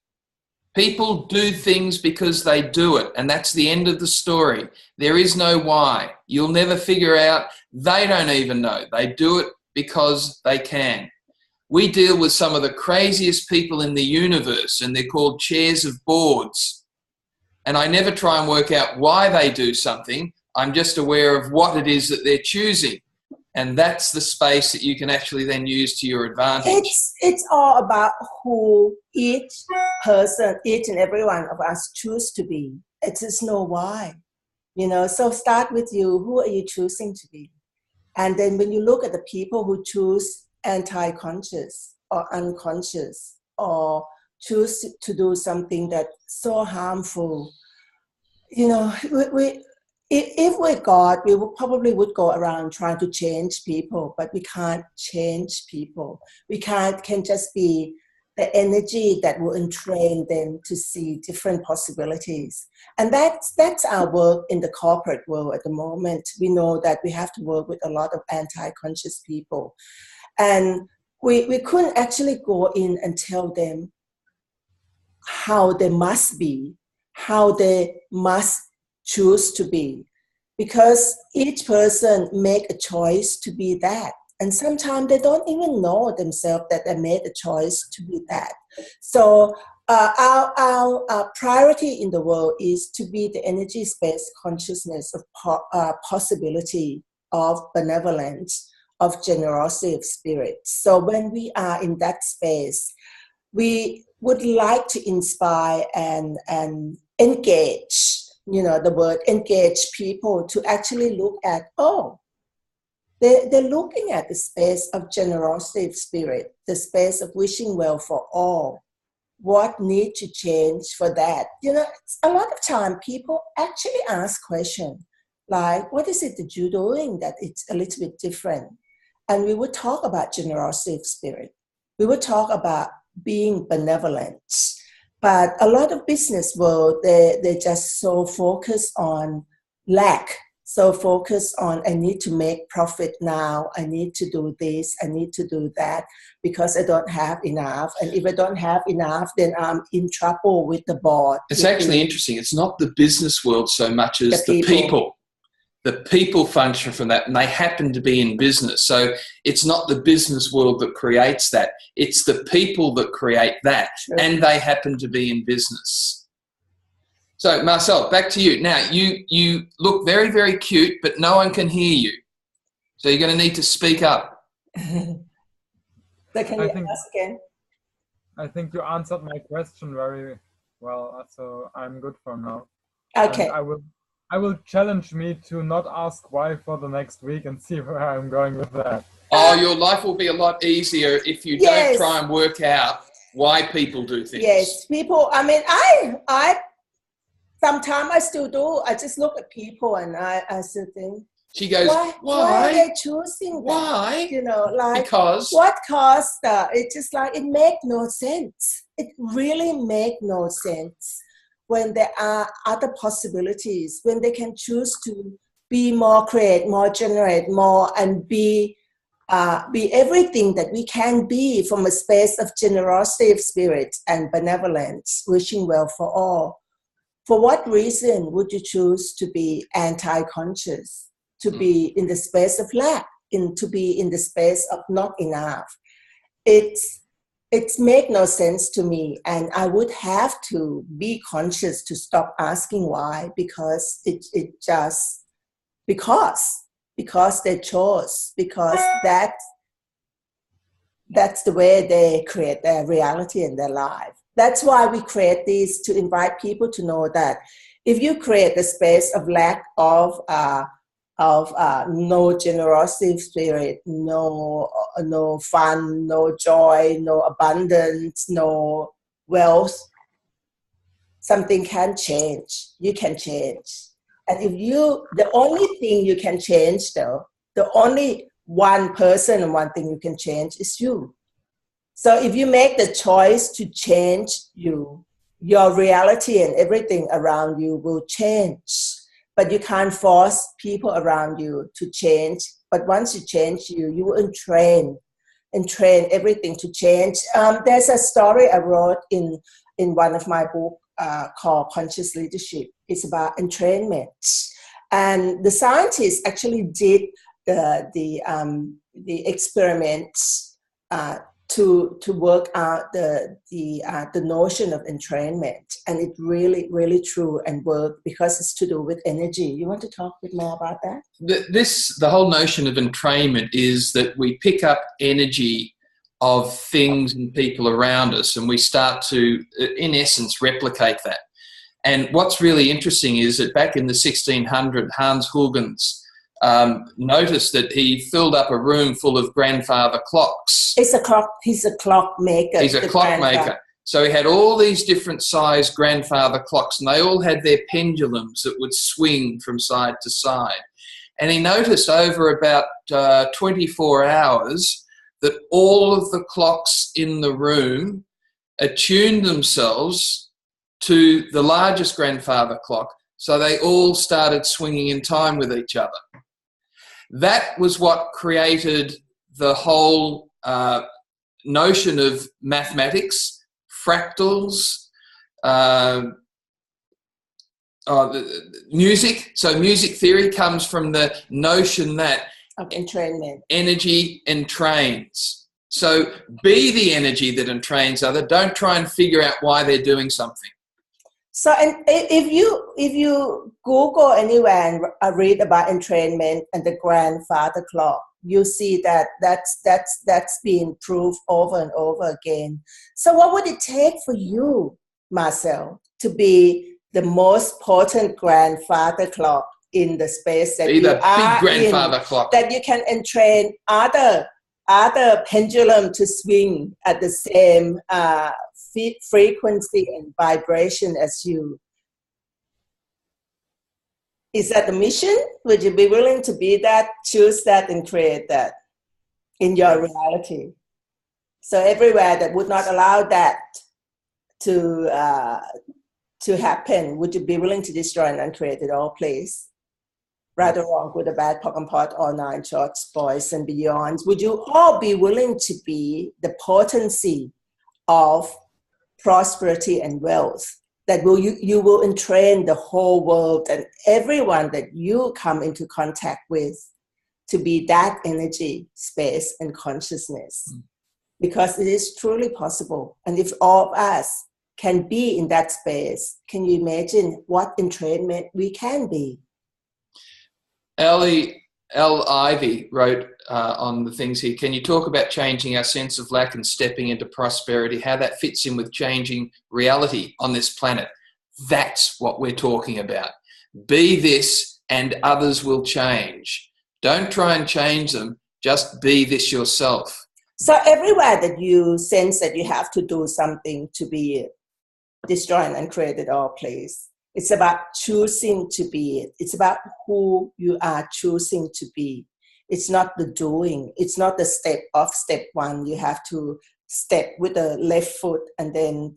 People do things because they do it, and that's the end of the story. There is no why. You'll never figure out. They don't even know. They do it because they can. We deal with some of the craziest people in the universe, and they're called chairs of boards. And I never try and work out why they do something. I'm just aware of what it is that they're choosing. And that's the space that you can actually then use to your advantage. It's all about who each person, each and every one of us choose to be. It is no why. So start with you. Who are you choosing to be? And then when you look at the people who choose anti-conscious or unconscious, or choose to do something that's so harmful, if we're God, we probably would go around trying to change people, but we can't change people. We can just be the energy that will entrain them to see different possibilities. And that's our work in the corporate world at the moment. We know that we have to work with a lot of anti-conscious people. And we couldn't actually go in and tell them how they must be, how they must choose to be, because each person make a choice to be that, and sometimes they don't even know themselves that they made a choice to be that. So our priority in the world is to be the energy space consciousness of possibility, of benevolence, of generosity of spirit. So when we are in that space, we would like to inspire and engage, the word engage people to actually look at, they're looking at the space of generosity of spirit, the space of wishing well for all. What need to change for that? A lot of time people actually ask questions like, what is it that you're doing that it's a little bit different? And we would talk about generosity of spirit. We would talk about being benevolent. But a lot of business world, they're just so focused on lack, so focused on, I need to make profit now, I need to do this, I need to do that, because I don't have enough. And if I don't have enough, then I'm in trouble with the board. It's actually interesting. It's not the business world so much as the people. The people function from that, and they happen to be in business. So it's not the business world that creates that. It's the people that create that, and they happen to be in business. So, Marcel, back to you. Now, you look very, very cute, but no one can hear you. So you're going to need to speak up. So can you ask again? I think you answered my question very well, so I'm good for now. Okay. And I will challenge me to not ask why for the next week and see where I'm going with that. Oh, your life will be a lot easier if you don't try and work out why people do things. Yes, people, I sometimes I still do. I just look at people and I still think, She goes, why are they choosing that? Why? You know, like, Because what caused that? It's just like, it makes no sense. It really makes no sense when there are other possibilities, when they can choose to be more, create more, generate more, and be everything that we can be from a space of generosity of spirit and benevolence, wishing well for all. For what reason would you choose to be anti-conscious, to be in the space of lack, to be in the space of not enough? It's make no sense to me, and I would have to be conscious to stop asking why, because it just because they chose, because that's the way they create their reality in their life. That's why we create these, to invite people to know that if you create a space of lack of no generosity of spirit, no fun, no joy, no abundance, no wealth, something can change. You can change. And the only thing you can change though, the only one person and one thing you can change is you. So if you make the choice to change you, your reality and everything around you will change. But you can't force people around you to change. But once you change you will entrain everything to change. There's a story I wrote in one of my books called Conscious Leadership. It's about entrainment. And the scientists actually did the experiments to work out the notion of entrainment, and it really true and work because it's to do with energy. You want to talk a bit more about that? The whole notion of entrainment is that we pick up energy of things and people around us, and we start to, in essence, replicate that. And what's really interesting is that back in the 1600s, Hans Huygens noticed that he filled up a room full of grandfather clocks. He's a clock maker. He's a clock maker. So he had all these different size grandfather clocks, and they all had their pendulums that would swing from side to side. And he noticed over about 24 hours that all of the clocks in the room attuned themselves to the largest grandfather clock, so they all started swinging in time with each other. That was what created the whole notion of mathematics, fractals, music. So music theory comes from the notion that of entrainment. Energy entrains. So be the energy that entrains other. Don't try and figure out why they're doing something. So, and if you Google anywhere and read about entrainment and the grandfather clock, you see that that's being proved over and over again. So what would it take for you, Marcel, to be the most potent grandfather clock in the space that be the you are big grandfather clock, that you can entrain other pendulum to swing at the same frequency and vibration as you? Is that the mission? Would you be willing to be that, choose that, and create that in your reality? So everywhere that would not allow that to happen, would you be willing to destroy and uncreate it all, please? Right or wrong, good or bad, POC and POD, all nine shorts, boys and beyonds. Would you all be willing to be the potency of prosperity and wealth, that you will entrain the whole world and everyone that you come into contact with to be that energy, space, and consciousness? Because it is truly possible. And if all of us can be in that space, can you imagine what entrainment we can be? L. Ivy wrote on the things here, can you talk about changing our sense of lack and stepping into prosperity, how that fits in with changing reality on this planet? That's what we're talking about. Be this and others will change. Don't try and change them, just be this yourself. So everywhere that you sense that you have to do something to be destroyed and created all, please, It's about choosing to be it. It's about who you are choosing to be. It's not the doing. It's not the step of step one. You have to step with the left foot and then,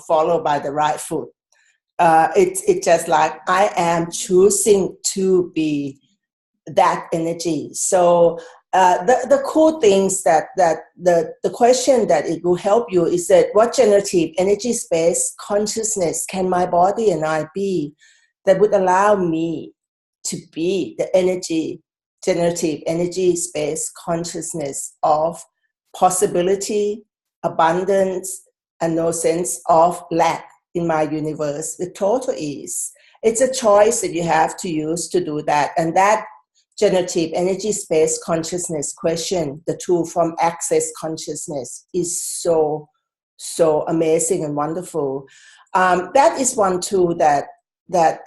follow by the right foot. It's just like I am choosing to be that energy. So the cool things that the question that it will help you is that what generative energy space consciousness can my body and I be that would allow me to be the generative energy space consciousness of possibility, abundance, and no sense of lack in my universe with total ease. It's a choice that you have to use to do that. And that generative energy space consciousness question, the tool from Access Consciousness, is so amazing and wonderful. That is one tool that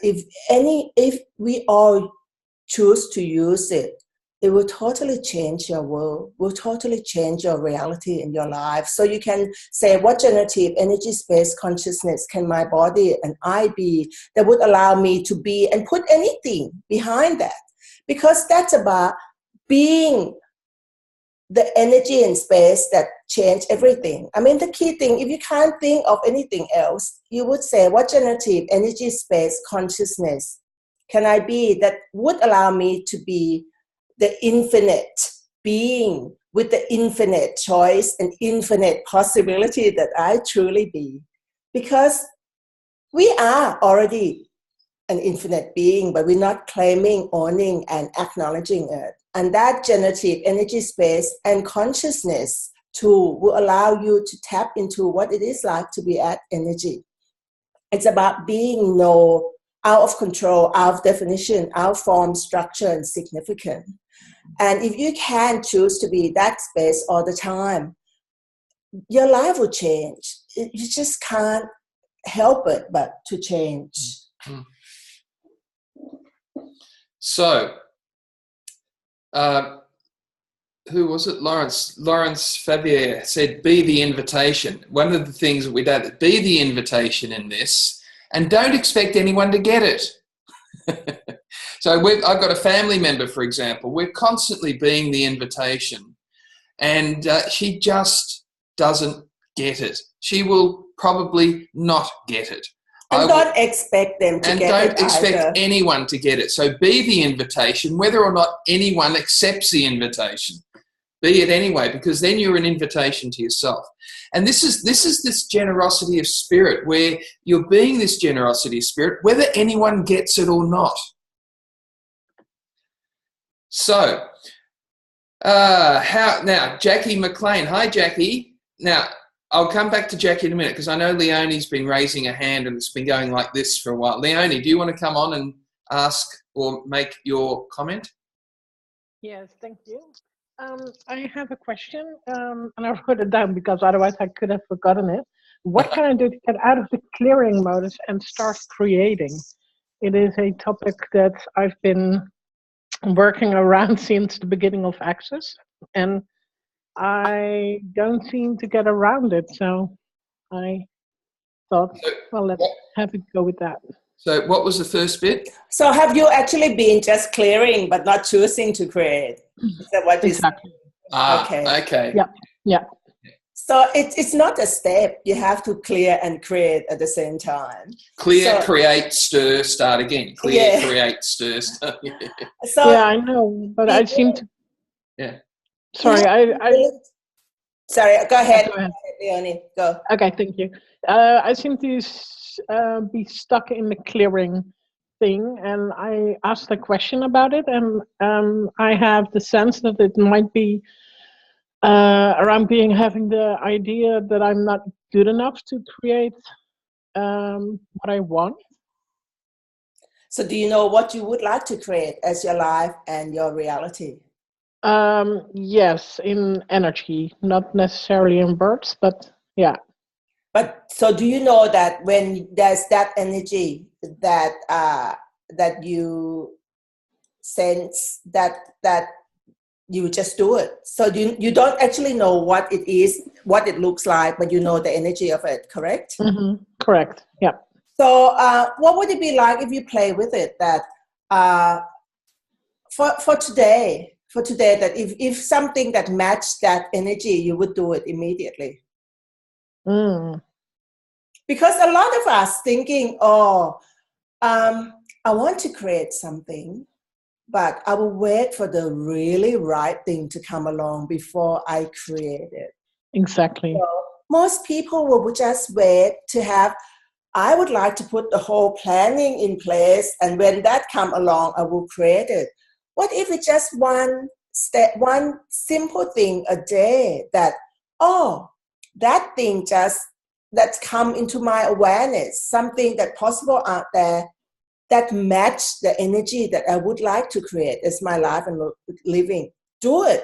if we all choose to use it, it will totally change your world, will totally change your reality in your life. So you can say, what generative energy space consciousness can my body and I be that would allow me to be, and put anything behind that. Because that's about being the energy and space that change everything. I mean, the key thing, if you can't think of anything else, you would say, what generative energy space consciousness can I be that would allow me to be the infinite being with the infinite choice and infinite possibility that I truly be? Because we are already an infinite being, but we're not claiming, owning, and acknowledging it. And that generative energy space and consciousness tool will allow you to tap into what it is like to be at energy. It's about being out of control, out of definition, out of form, structure, and significant. And if you can choose to be that space all the time, your life will change. You just can't help it but to change. Mm. So, who was it? Lawrence Favier said, be the invitation. One of the things that we don't, be the invitation in this, and don't expect anyone to get it. So I've got a family member, for example, we're constantly being the invitation, and she just doesn't get it. She will probably not get it. And don't expect them to get it. And don't expect anyone to get it. So be the invitation, whether or not anyone accepts the invitation. Be it anyway, because then you're an invitation to yourself. And this is this generosity of spirit, where you're being this generosity of spirit, whether anyone gets it or not. So, now, Jackie McLean. Hi, Jackie. Now, I'll come back to Jackie in a minute because I know Leonie's been raising a hand and it's been going like this for a while. Leonie, do you want to come on and ask or make your comment? Yes, thank you. I have a question, and I wrote it down because otherwise I could have forgotten it. What can I do to get out of the clearing modus and start creating? It is a topic that I've been working around since the beginning of Access, and I don't seem to get around it. So I thought, well, let's have a go with that. So what was the first bit? So have you actually been just clearing but not choosing to create? Is that what exactly. Okay. Yeah. So it's not a step. You have to clear and create at the same time. Clear, create, stir, start again. Clear, create, stir, start. So yeah, I know, but I seem to. Yeah. Sorry, Sorry, go ahead. Go ahead. Leonie, go. Okay, thank you. I seem to be stuck in the clearing thing, and I asked a question about it, and I have the sense that it might be around having the idea that I'm not good enough to create what I want. So do you know what you would like to create as your life and your reality? Yes, in energy, not necessarily in words, but yeah. But so do you know that when there's that energy that that you sense that you just do it? So you don't actually know what it is, what it looks like, but you know the energy of it, correct? Mm-hmm. Correct, yeah. So what would it be like if you play with it that for today, that if something that matched that energy, you would do it immediately? Because a lot of us thinking, I want to create something, but I will wait for the really right thing to come along before I create it. Exactly. So most people will just wait to have, I would like to put the whole planning in place, and when that come along, I will create it. What if it's just one step, one simple thing a day that, that thing that's come into my awareness, something that possible out there that match the energy that I would like to create as my life and living. Do it.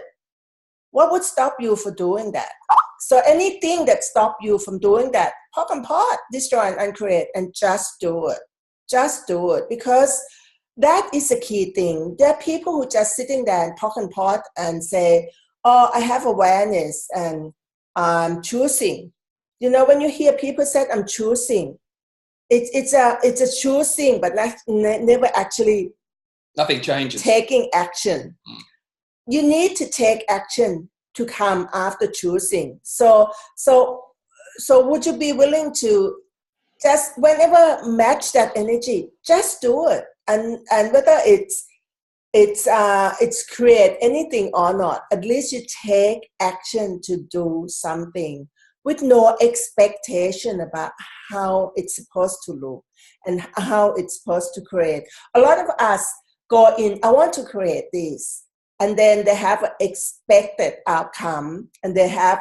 What would stop you from doing that? So anything that stops you from doing that, pop and pot, destroy and uncreate, and just do it. Just do it, because that is a key thing. There are people who just sitting there and poke and pot and say, I have awareness and I'm choosing. You know, when you hear people say, I'm choosing, it's a choosing, but never actually nothing changes. Taking action. You need to take action to come after choosing. So would you be willing to just whenever match that energy, just do it, and whether it's create anything or not, at least you take action to do something with no expectation about how it's supposed to look and how it's supposed to create. A lot of us go in, I want to create this, and then they have an expected outcome, and they have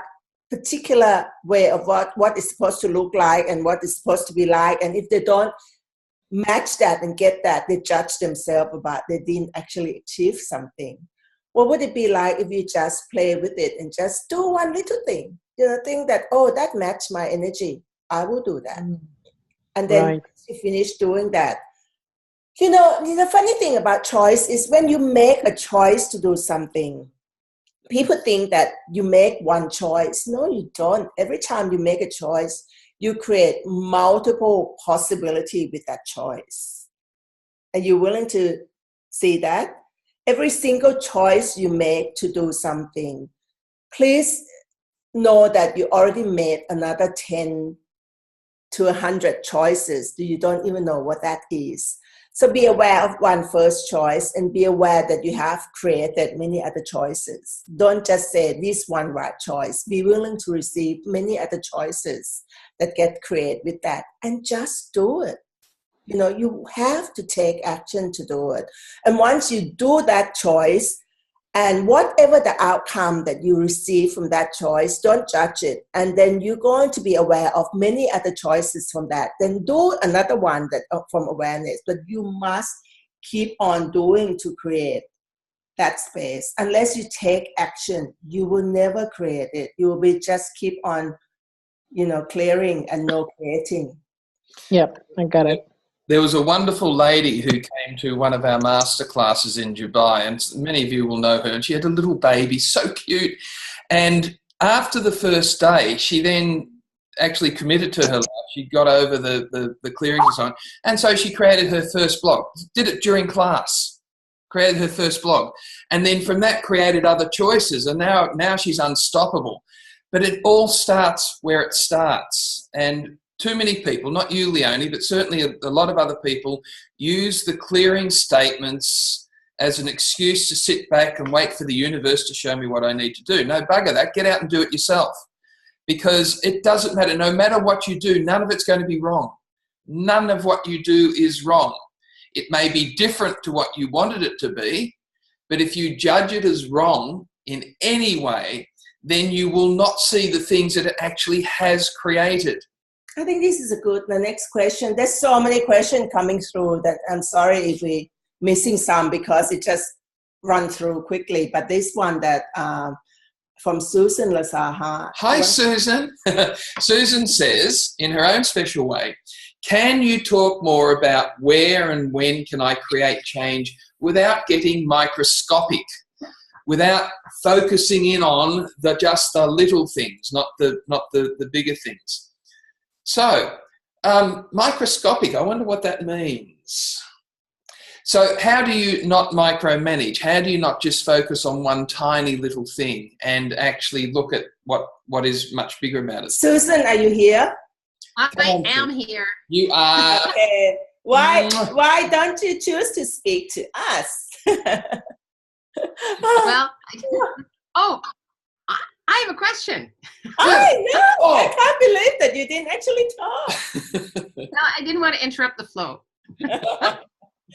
particular way of what is supposed to look like and what is supposed to be like, and if they don't match that and get that, they judge themselves about they didn't actually achieve something. What would it be like if you just play with it and just do one little thing? You know, think that, that matched my energy, I will do that. And then once you finish doing that, you know, the funny thing about choice is when you make a choice to do something, people think that you make one choice. No, you don't. Every time you make a choice, you create multiple possibilities with that choice. Are you willing to see that? Every single choice you make to do something, please know that you already made another 10 to 100 choices. You don't even know what that is. So be aware of one first choice and be aware that you have created many other choices. Don't just say this one right choice. Be willing to receive many other choices that get created with that, and just do it. You know, you have to take action to do it. And once you do that choice, and whatever the outcome that you receive from that choice, don't judge it. And then you're going to be aware of many other choices from that. Then do another one that from awareness. But you must keep on doing to create that space. Unless you take action, you will never create it. You will be just keep on, you know, clearing and no creating. Yep, I got it. There was a wonderful lady who came to one of our master classes in Dubai, and many of you will know her, and she had a little baby, so cute. And after the first day, she then actually committed to her life. She got over the clearings and so on. And so she created her first blog, did it during class, created her first blog. And then from that created other choices. And now she's unstoppable. But it all starts where it starts. And too many people, not you, Leonie, but certainly a lot of other people, use the clearing statements as an excuse to sit back and wait for the universe to show me what I need to do. No, bugger that. Get out and do it yourself. Because it doesn't matter. No matter what you do, none of it's going to be wrong. None of what you do is wrong. It may be different to what you wanted it to be, but if you judge it as wrong in any way, then you will not see the things that it actually has created. I think this is the next question. There's so many questions coming through that I'm sorry if we're missing some because it just run through quickly. But this one that from Susan Lasaha. Hi, Susan. Susan says, in her own special way, can you talk more about where and when can I create change without getting microscopic, without focusing in on just the little things, not the bigger things? So Microscopic, I wonder what that means. So how do you not micromanage? How do you not just focus on one tiny little thing and actually look at what is much bigger about it? Susan, are you here? I am here. You are. Okay. Why don't you choose to speak to us? Well, I have a question. I know. I can't believe that you didn't actually talk. No, I didn't want to interrupt the flow.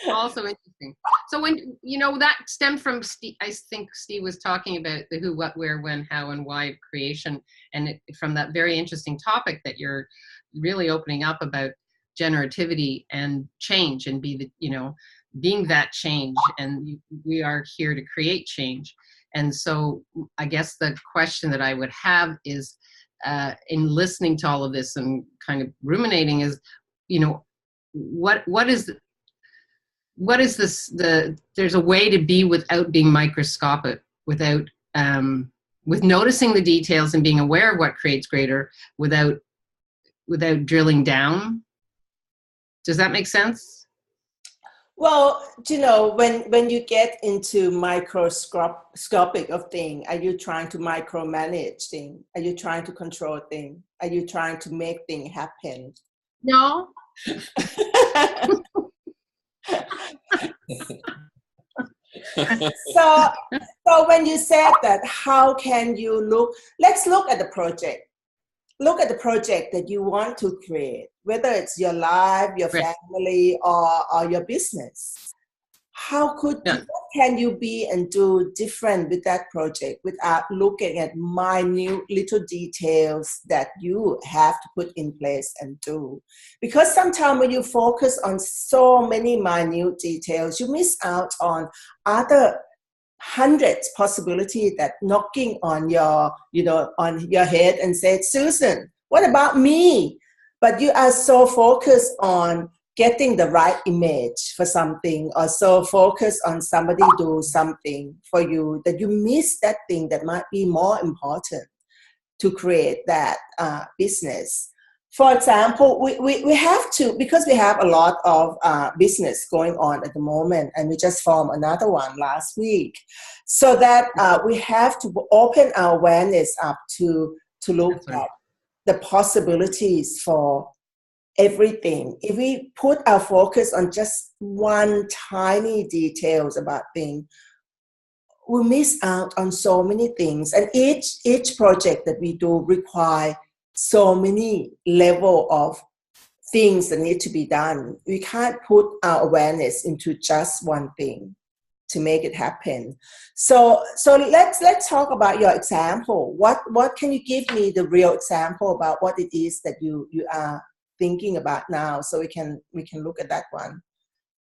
Also interesting. So when, that stemmed from Steve, I think Steve was talking about the who, what, where, when, how, and why of creation. And from that very interesting topic that you're really opening up about generativity and change and being that change. And we are here to create change. And so I guess the question that I would have is, in listening to all of this and kind of ruminating is, what is this, there's a way to be without being microscopic, without, with noticing the details and being aware of what creates greater without drilling down. Does that make sense? Well, when you get into microscopic of thing, are you trying to micromanage thing? Are you trying to control thing? Are you trying to make thing happen? No. So when you said that, how can you let's look at the project. Look at the project that you want to create, whether it's your life, your family, or your business. What can you be and do different with that project without looking at minute little details that you have to put in place and do? Because sometimes when you focus on so many minute details, you miss out on other hundreds possibilities that knocking on your head and said, Susan, what about me? But you are so focused on getting the right image for something, or so focused on somebody do something for you that you miss that thing that might be more important to create that business. For example, we have to, because we have a lot of business going on at the moment, and we just formed another one last week, so that we have to open our awareness up to look at the possibilities for everything. If we put our focus on just one tiny details about things, we miss out on so many things. And each project that we do require so many level of things that need to be done. We can't put our awareness into just one thing to make it happen. So let's talk about your example. What can you give me the real example about what it is that you are thinking about now, so we can look at that one?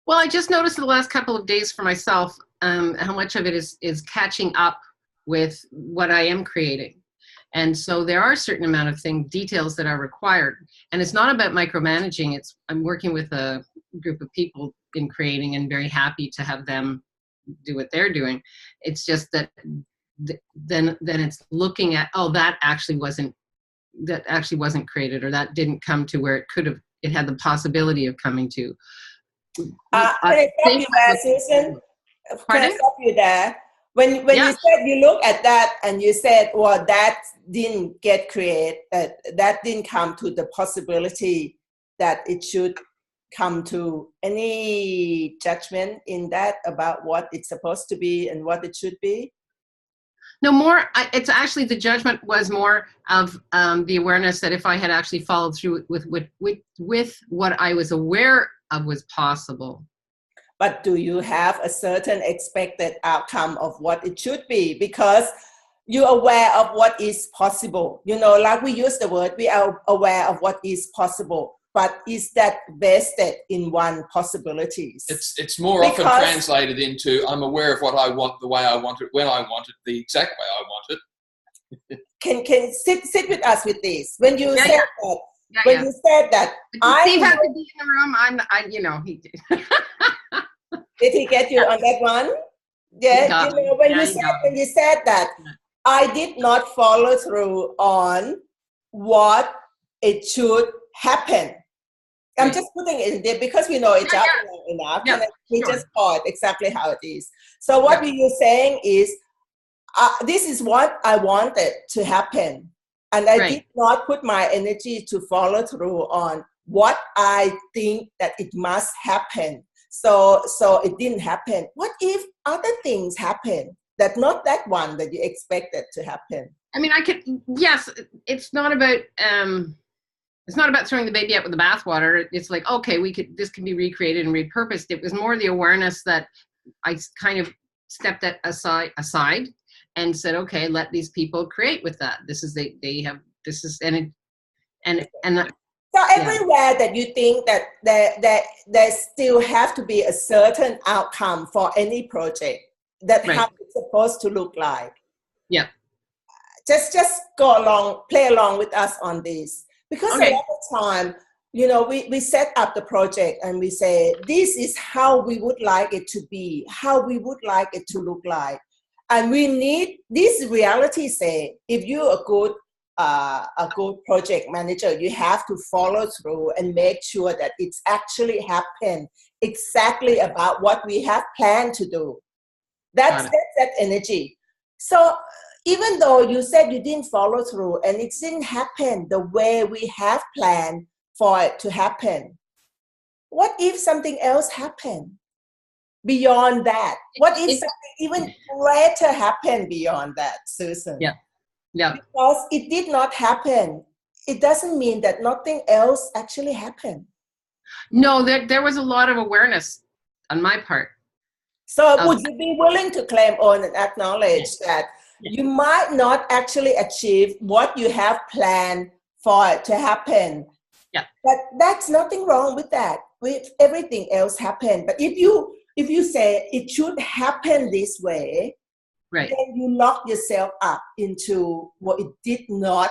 Well, I just noticed the last couple of days for myself how much of it is catching up with what I am creating. And so there are a certain amount of details that are required. And it's not about micromanaging. I'm working with a group of people in creating, and very happy to have them do what they're doing. It's just that then it's looking at, that actually wasn't created, or that didn't come to where it had the possibility of coming to. Can I stop you there, Susan? Can I stop you there? When you said you look at that and you said, well, that didn't get created, that didn't come to the possibility that it should come to, any judgment in that about what it's supposed to be and what it should be? No, it's actually, the judgment was more of the awareness that if I had actually followed through with what I was aware of was possible. But do you have a certain expected outcome of what it should be? Because you're aware of what is possible. Like we use the word, we are aware of what is possible. But is that vested in one possibilities? It's more often translated into, I'm aware of what I want, the way I want it, when I want it, the exact way I want it. Can sit with us with this. When you said that, you said that, Steve had to be in the room. He did. Did he get you on that one? Yeah. When you said that, I did not follow through on what it should happen. I'm Right. just putting it in there because we know each Yeah, other long enough. Yeah, And we sure. just call it exactly how it is. So what we were saying is, this is what I wanted to happen. And I did Right. not put my energy to follow through on what I think that it must happen. So it didn't happen. What if other things happen that not that one that you expected to happen? I mean, yes, it's not about throwing the baby out with the bathwater. It's like, okay, this can be recreated and repurposed. It was more the awareness that I kind of stepped aside and said, okay, let these people create with that. So everywhere that you think that there still have to be a certain outcome for any project, that Right. how it's supposed to look like. Yeah. Just go along, play along with us on this. Because Okay. a lot of time, we set up the project and we say, this is how we would like it to be, how we would like it to look like. And we need this reality say, if you're a good project manager, you have to follow through and make sure that it's actually happened exactly about what we have planned to do. That's that energy. So even though you said you didn't follow through and it didn't happen the way we have planned for it to happen, what if something else happened beyond that? What if something even greater happened beyond that, Susan? Yeah. Yeah. Because it did not happen, it doesn't mean that nothing else actually happened. No, there was a lot of awareness on my part. So would you be willing to claim on and acknowledge that you might not actually achieve what you have planned for it to happen? Yeah. But that's nothing wrong with that. With everything else happen. But if you say it should happen this way, right, then you lock yourself up into what it did not,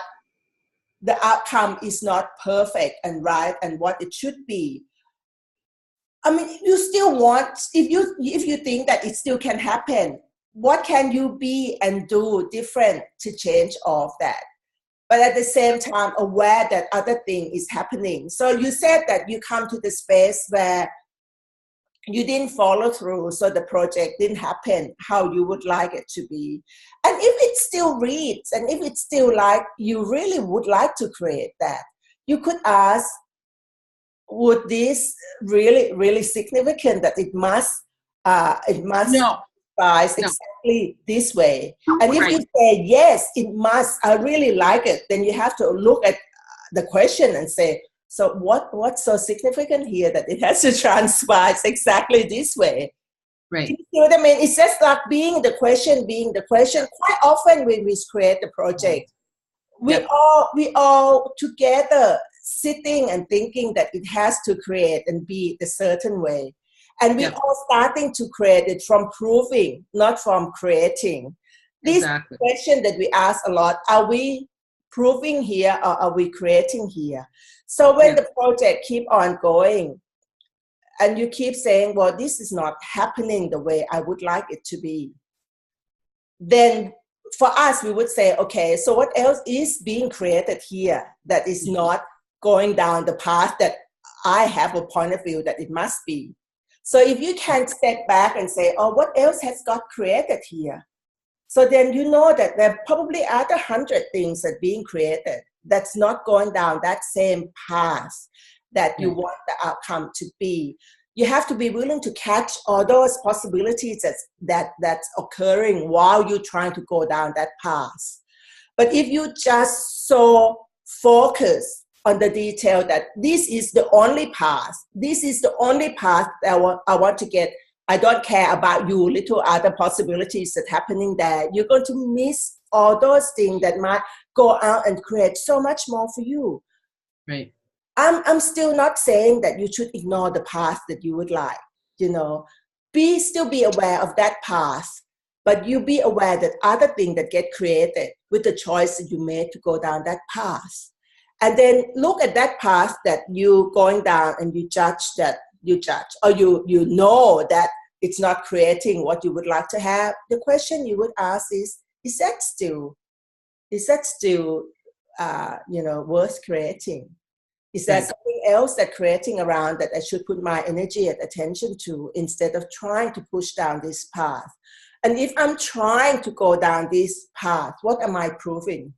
the outcome is not perfect and right and what it should be. I mean, you still want, if you think that it still can happen, what can you be and do different to change all of that? But at the same time, aware that other thing is happening. So you said that you come to the space where you didn't follow through, so the project didn't happen how you would like it to be. And if it still reads, and if it's still like you really would like to create that, you could ask, would this really significant that it must No. exactly this way? And if Right. you say yes, it must, I really like it, then you have to look at the question and say, so what's so significant here that it has to transpire exactly this way? Right. Do you see what I mean? It's just like being the question. Quite often when we create the project, we all together sitting and thinking that it has to create and be a certain way. And we're all starting to create it from proving, not from creating. This question that we ask a lot, are we proving here or are we creating here? So when the project keep on going and you keep saying, well, this is not happening the way I would like it to be, then for us, we would say, okay, so what else is being created here that is not going down the path that I have a point of view that it must be? So if you can step back and say, oh, what else has got created here? So then you know that there probably are 100 things that are being created that's not going down that same path that you want the outcome to be. You have to be willing to catch all those possibilities that's occurring while you're trying to go down that path. But if you just so focus on the detail that this is the only path that I want to get, I don't care about you, little other possibilities that happening there, you're going to miss all those things that might go out and create so much more for you. Right. I'm still not saying that you should ignore the path that you would like, still be aware of that path, but you be aware that other things that get created with the choice that you made to go down that path. And then look at that path that you're going down and you judge, or you know that it's not creating what you would like to have. The question you would ask is that still worth creating? Is there something something else that creating around that I should put my energy and attention to instead of trying to push down this path. And if I'm trying to go down this path, what am I proving?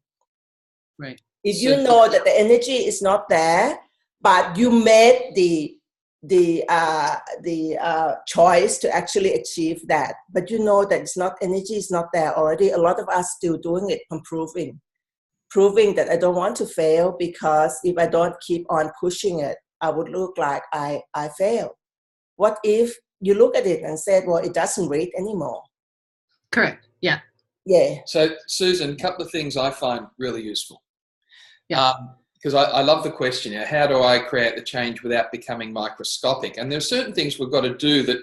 Right. If you know that the energy is not there, but you made the choice to actually achieve that, but you know that it's not, energy is not there already. A lot of us still doing it from proving that I don't want to fail, because if I don't keep on pushing it, I would look like I fail. What if you look at it and said, well, it doesn't rate anymore? Correct. Yeah. Yeah. So, Susan, a couple of things I find really useful. Yeah. Because I love the question, how do I create the change without becoming microscopic? And there are certain things we've got to do that,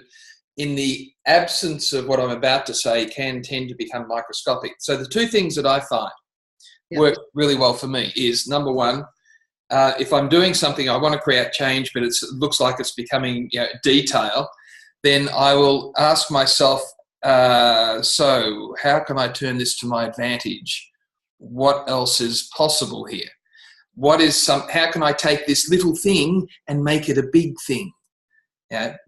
in the absence of what I'm about to say, can tend to become microscopic. So the two things that I find work really well for me is, number one, if I'm doing something, I want to create change, but it looks like it's becoming detail, then I will ask myself, so how can I turn this to my advantage? What else is possible here? How can I take this little thing and make it a big thing?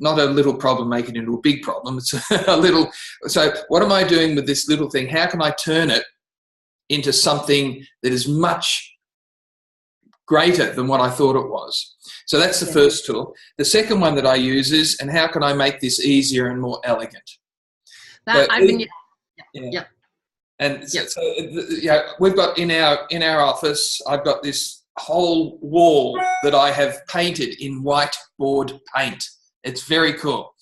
Not a little problem, make it into a big problem. It's a little. So what am I doing with this little thing? How can I turn it into something that is much greater than what I thought it was? So that's the first tool. The second one that I use is, and how can I make this easier and more elegant? And so we've got in our office, I've got this whole wall that I have painted in whiteboard paint. It's very cool.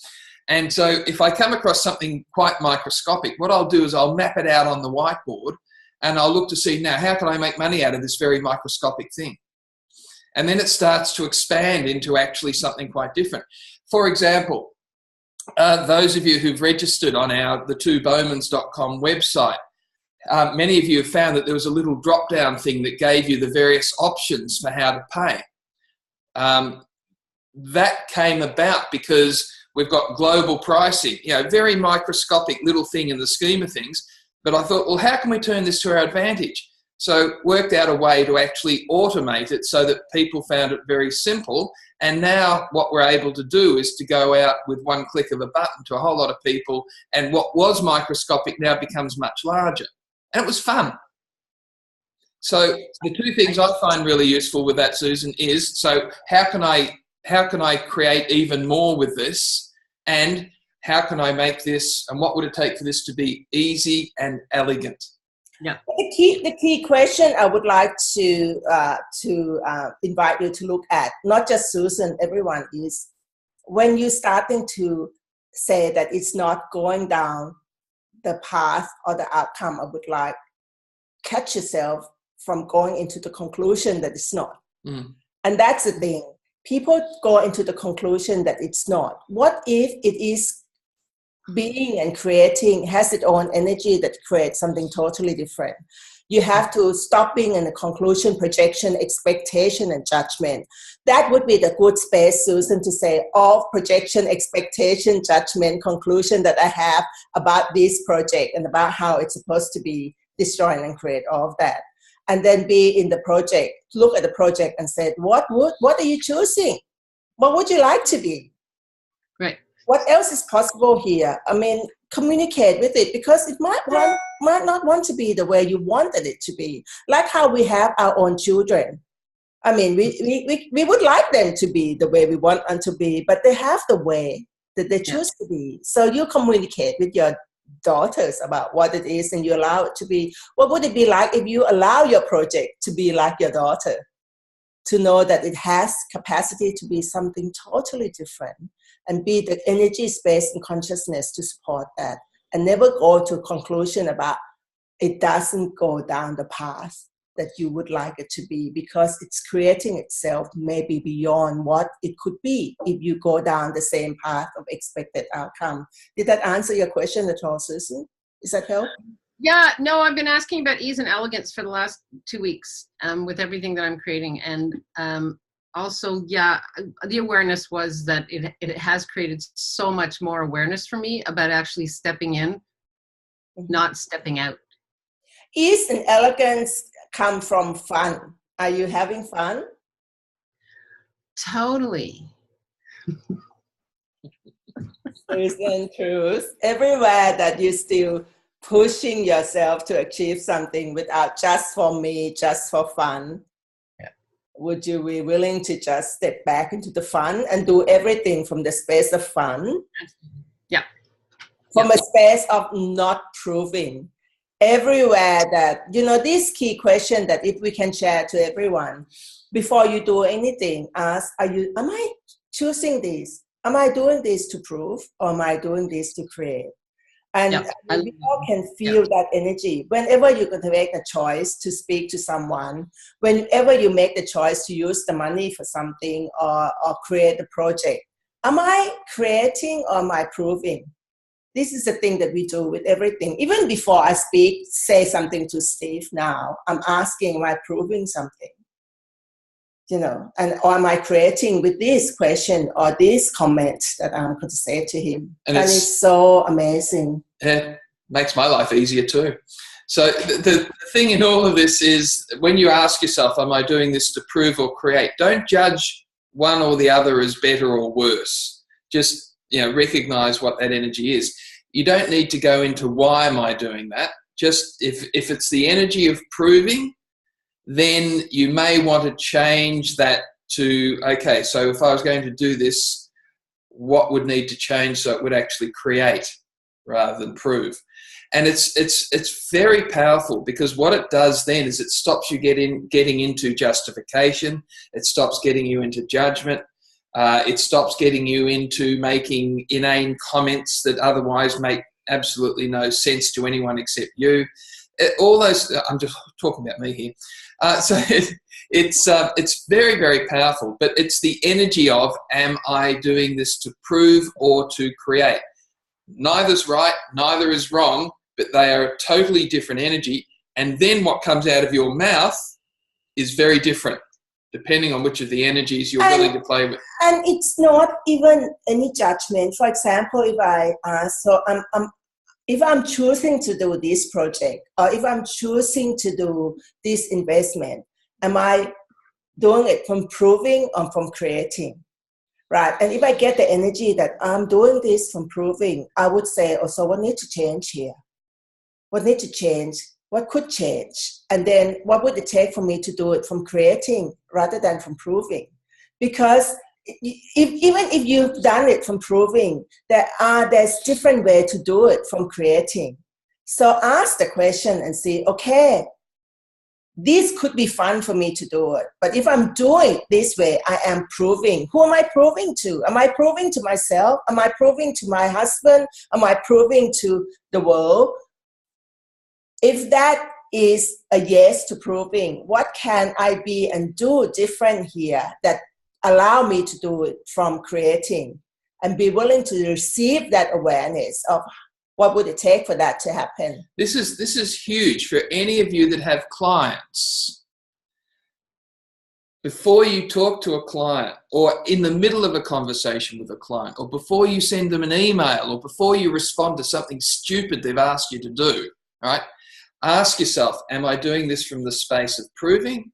And so if I come across something quite microscopic, what I'll do is I'll map it out on the whiteboard, and I'll look to see, now, how can I make money out of this very microscopic thing? And then it starts to expand into actually something quite different. For example, those of you who've registered on the twobowmans.com website, many of you have found that there was a little drop-down thing that gave you the various options for how to pay. That came about because we've got global pricing, very microscopic little thing in the scheme of things. But I thought, well, how can we turn this to our advantage? So worked out a way to actually automate it so that people found it very simple. And now what we're able to do is to go out with one click of a button to a whole lot of people. And what was microscopic now becomes much larger. And it was fun. So the two things I find really useful with that, Susan, is, so how can I create even more with this? And how can I make this, and what would it take for this to be easy and elegant? Yeah. The key question I would like to invite you to look at, not just Susan, everyone, is when you're starting to say that it's not going down the path or the outcome I would like, catch yourself from going into the conclusion that it's not. Mm. And that's the thing. People go into the conclusion that it's not. What if it is being and creating, has its own energy that creates something totally different? You have to stop being in a conclusion, projection, expectation, and judgment. That would be the good space, Susan, to say all projection, expectation, judgment, conclusion that I have about this project and about how it's supposed to be destroyed and create all of that. And then be in the project, look at the project and say, what are you choosing? What would you like to be? Right. What else is possible here? I mean, communicate with it, because it might not want to be the way you wanted it to be. Like how we have our own children. I mean, we would like them to be the way we want them to be, but they have the way that they choose to be. So you communicate with your daughters about what it is, and you allow it to be. What would it be like if you allow your project to be like your daughter? To know that it has capacity to be something totally different, and be the energy, space, and consciousness to support that, and never go to a conclusion about it doesn't go down the path that you would like it to be, because it's creating itself maybe beyond what it could be if you go down the same path of expected outcome. Did that answer your question at all, Susan? Is that help? Yeah, no, I've been asking about ease and elegance for the last 2 weeks with everything that I'm creating. And also, the awareness was that it has created so much more awareness for me about actually stepping in, not stepping out. Ease and elegance come from fun. Are you having fun? Totally. Isn't truth. Everywhere that you still pushing yourself to achieve something without just for me, just for fun. Yeah. Would you be willing to just step back into the fun and do everything from the space of fun? Yeah. From a space of not proving. Everywhere that, you know, this key question that if we can share to everyone, before you do anything, ask, am I choosing this? Am I doing this to prove, or am I doing this to create? And we all can feel that energy. Whenever you're going to make a choice to speak to someone, whenever you make the choice to use the money for something or create a project, am I creating or am I proving? This is the thing that we do with everything. Even before I say something to Steve now, I'm asking, am I proving something? You know, or am I creating with this question or this comment that I'm going to say to him? And it's so amazing. It makes my life easier too. So the thing in all of this is when you ask yourself, am I doing this to prove or create? Don't judge one or the other as better or worse. Just, you know, recognize what that energy is. You don't need to go into why am I doing that. Just if it's the energy of proving, then you may want to change that to, okay, so if I was going to do this, what would need to change so it would actually create rather than prove? And it's very powerful, because what it does then is it stops you getting into justification. It stops getting you into judgment. It stops getting you into making inane comments that otherwise make absolutely no sense to anyone except you. All those, I'm just talking about me here. So it's very, very powerful, but it's the energy of, am I doing this to prove or to create? Neither's right, neither is wrong, but they are a totally different energy. And then what comes out of your mouth is very different, depending on which of the energies you're willing to play with. And it's not even any judgment. For example, if I ask, if I'm choosing to do this project, or if I'm choosing to do this investment, am I doing it from proving or from creating? Right? And if I get the energy that I'm doing this from proving, I would say, oh, so what needs to change here? What needs to change? What could change? And then what would it take for me to do it from creating rather than from proving? Because even if you've done it from proving, there's different way to do it from creating. So ask the question and see, okay, this could be fun for me to do it. But if I'm doing it this way, I am proving. Who am I proving to? Am I proving to myself? Am I proving to my husband? Am I proving to the world? If that is a yes to proving, what can I be and do different here that allow me to do it from creating, and be willing to receive that awareness of what would it take for that to happen? This is huge for any of you that have clients. Before you talk to a client, or in the middle of a conversation with a client, or before you send them an email, or before you respond to something stupid they've asked you to do, right? Ask yourself, am I doing this from the space of proving?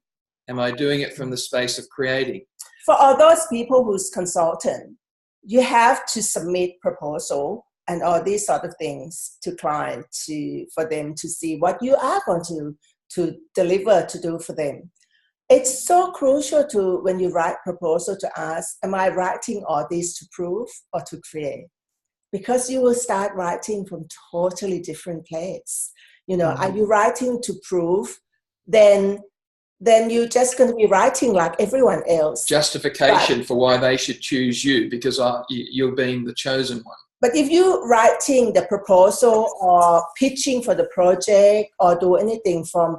Am I doing it from the space of creating? For all those people who's consultant, you have to submit proposal and all these sort of things to client for them to see what you are going to deliver to do for them. It's so crucial to, when you write proposal, to ask, am I writing all this to prove or to create? Because you will start writing from totally different place. You know, are you writing to prove? Then you're just going to be writing like everyone else. Justification for why they should choose you, because you're being the chosen one. But if you're writing the proposal or pitching for the project or do anything from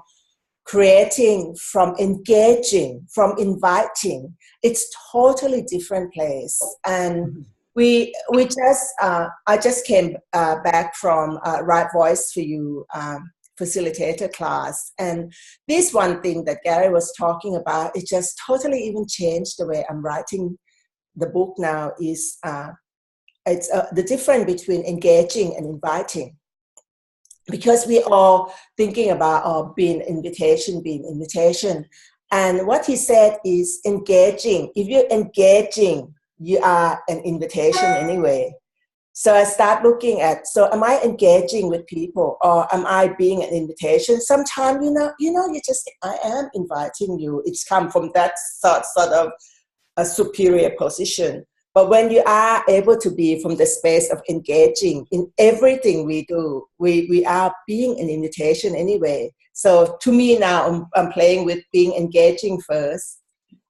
creating, from engaging, from inviting, it's totally different place. And I just came back from Right Voice for You facilitator class, and this one thing that Gary was talking about, it just totally even changed the way I'm writing the book now. Is it's the difference between engaging and inviting, because we are thinking about being invitation, And what he said is engaging. If you're engaging, you are an invitation anyway. So I start looking at, so am I engaging with people, or am I being an invitation? Sometimes, I am inviting you. It's come from that sort of a superior position. But when you are able to be from the space of engaging in everything we do, we are being an invitation anyway. So to me now, I'm playing with being engaging first,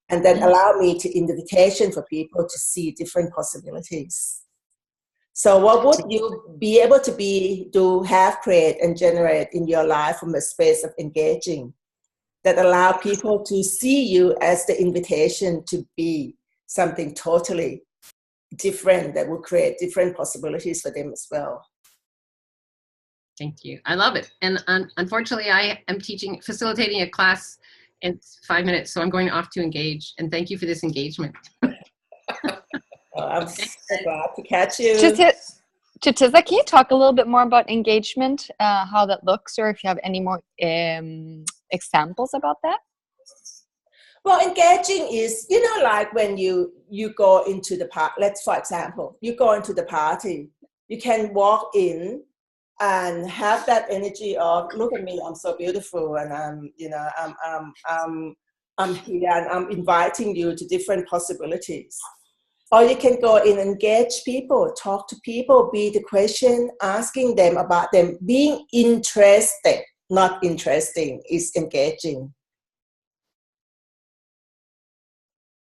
and then allow me to invitation for people to see different possibilities. So what would you be able to have, create, and generate in your life from a space of engaging that allow people to see you as the invitation to be something totally different that will create different possibilities for them as well? Thank you. I love it. And unfortunately, I am facilitating a class in 5 minutes, so I'm going off to engage. And thank you for this engagement. I'm so glad to catch you. Chitiza, can you talk a little bit more about engagement, how that looks, or if you have any more examples about that? Well, engaging is, like when you go into the party, for example, you go into the party, you can walk in and have that energy of, look at me, I'm so beautiful, and I'm here and I'm inviting you to different possibilities. Or you can go in and engage people, talk to people, be the question, asking them about them. Being interested, not interesting, is engaging.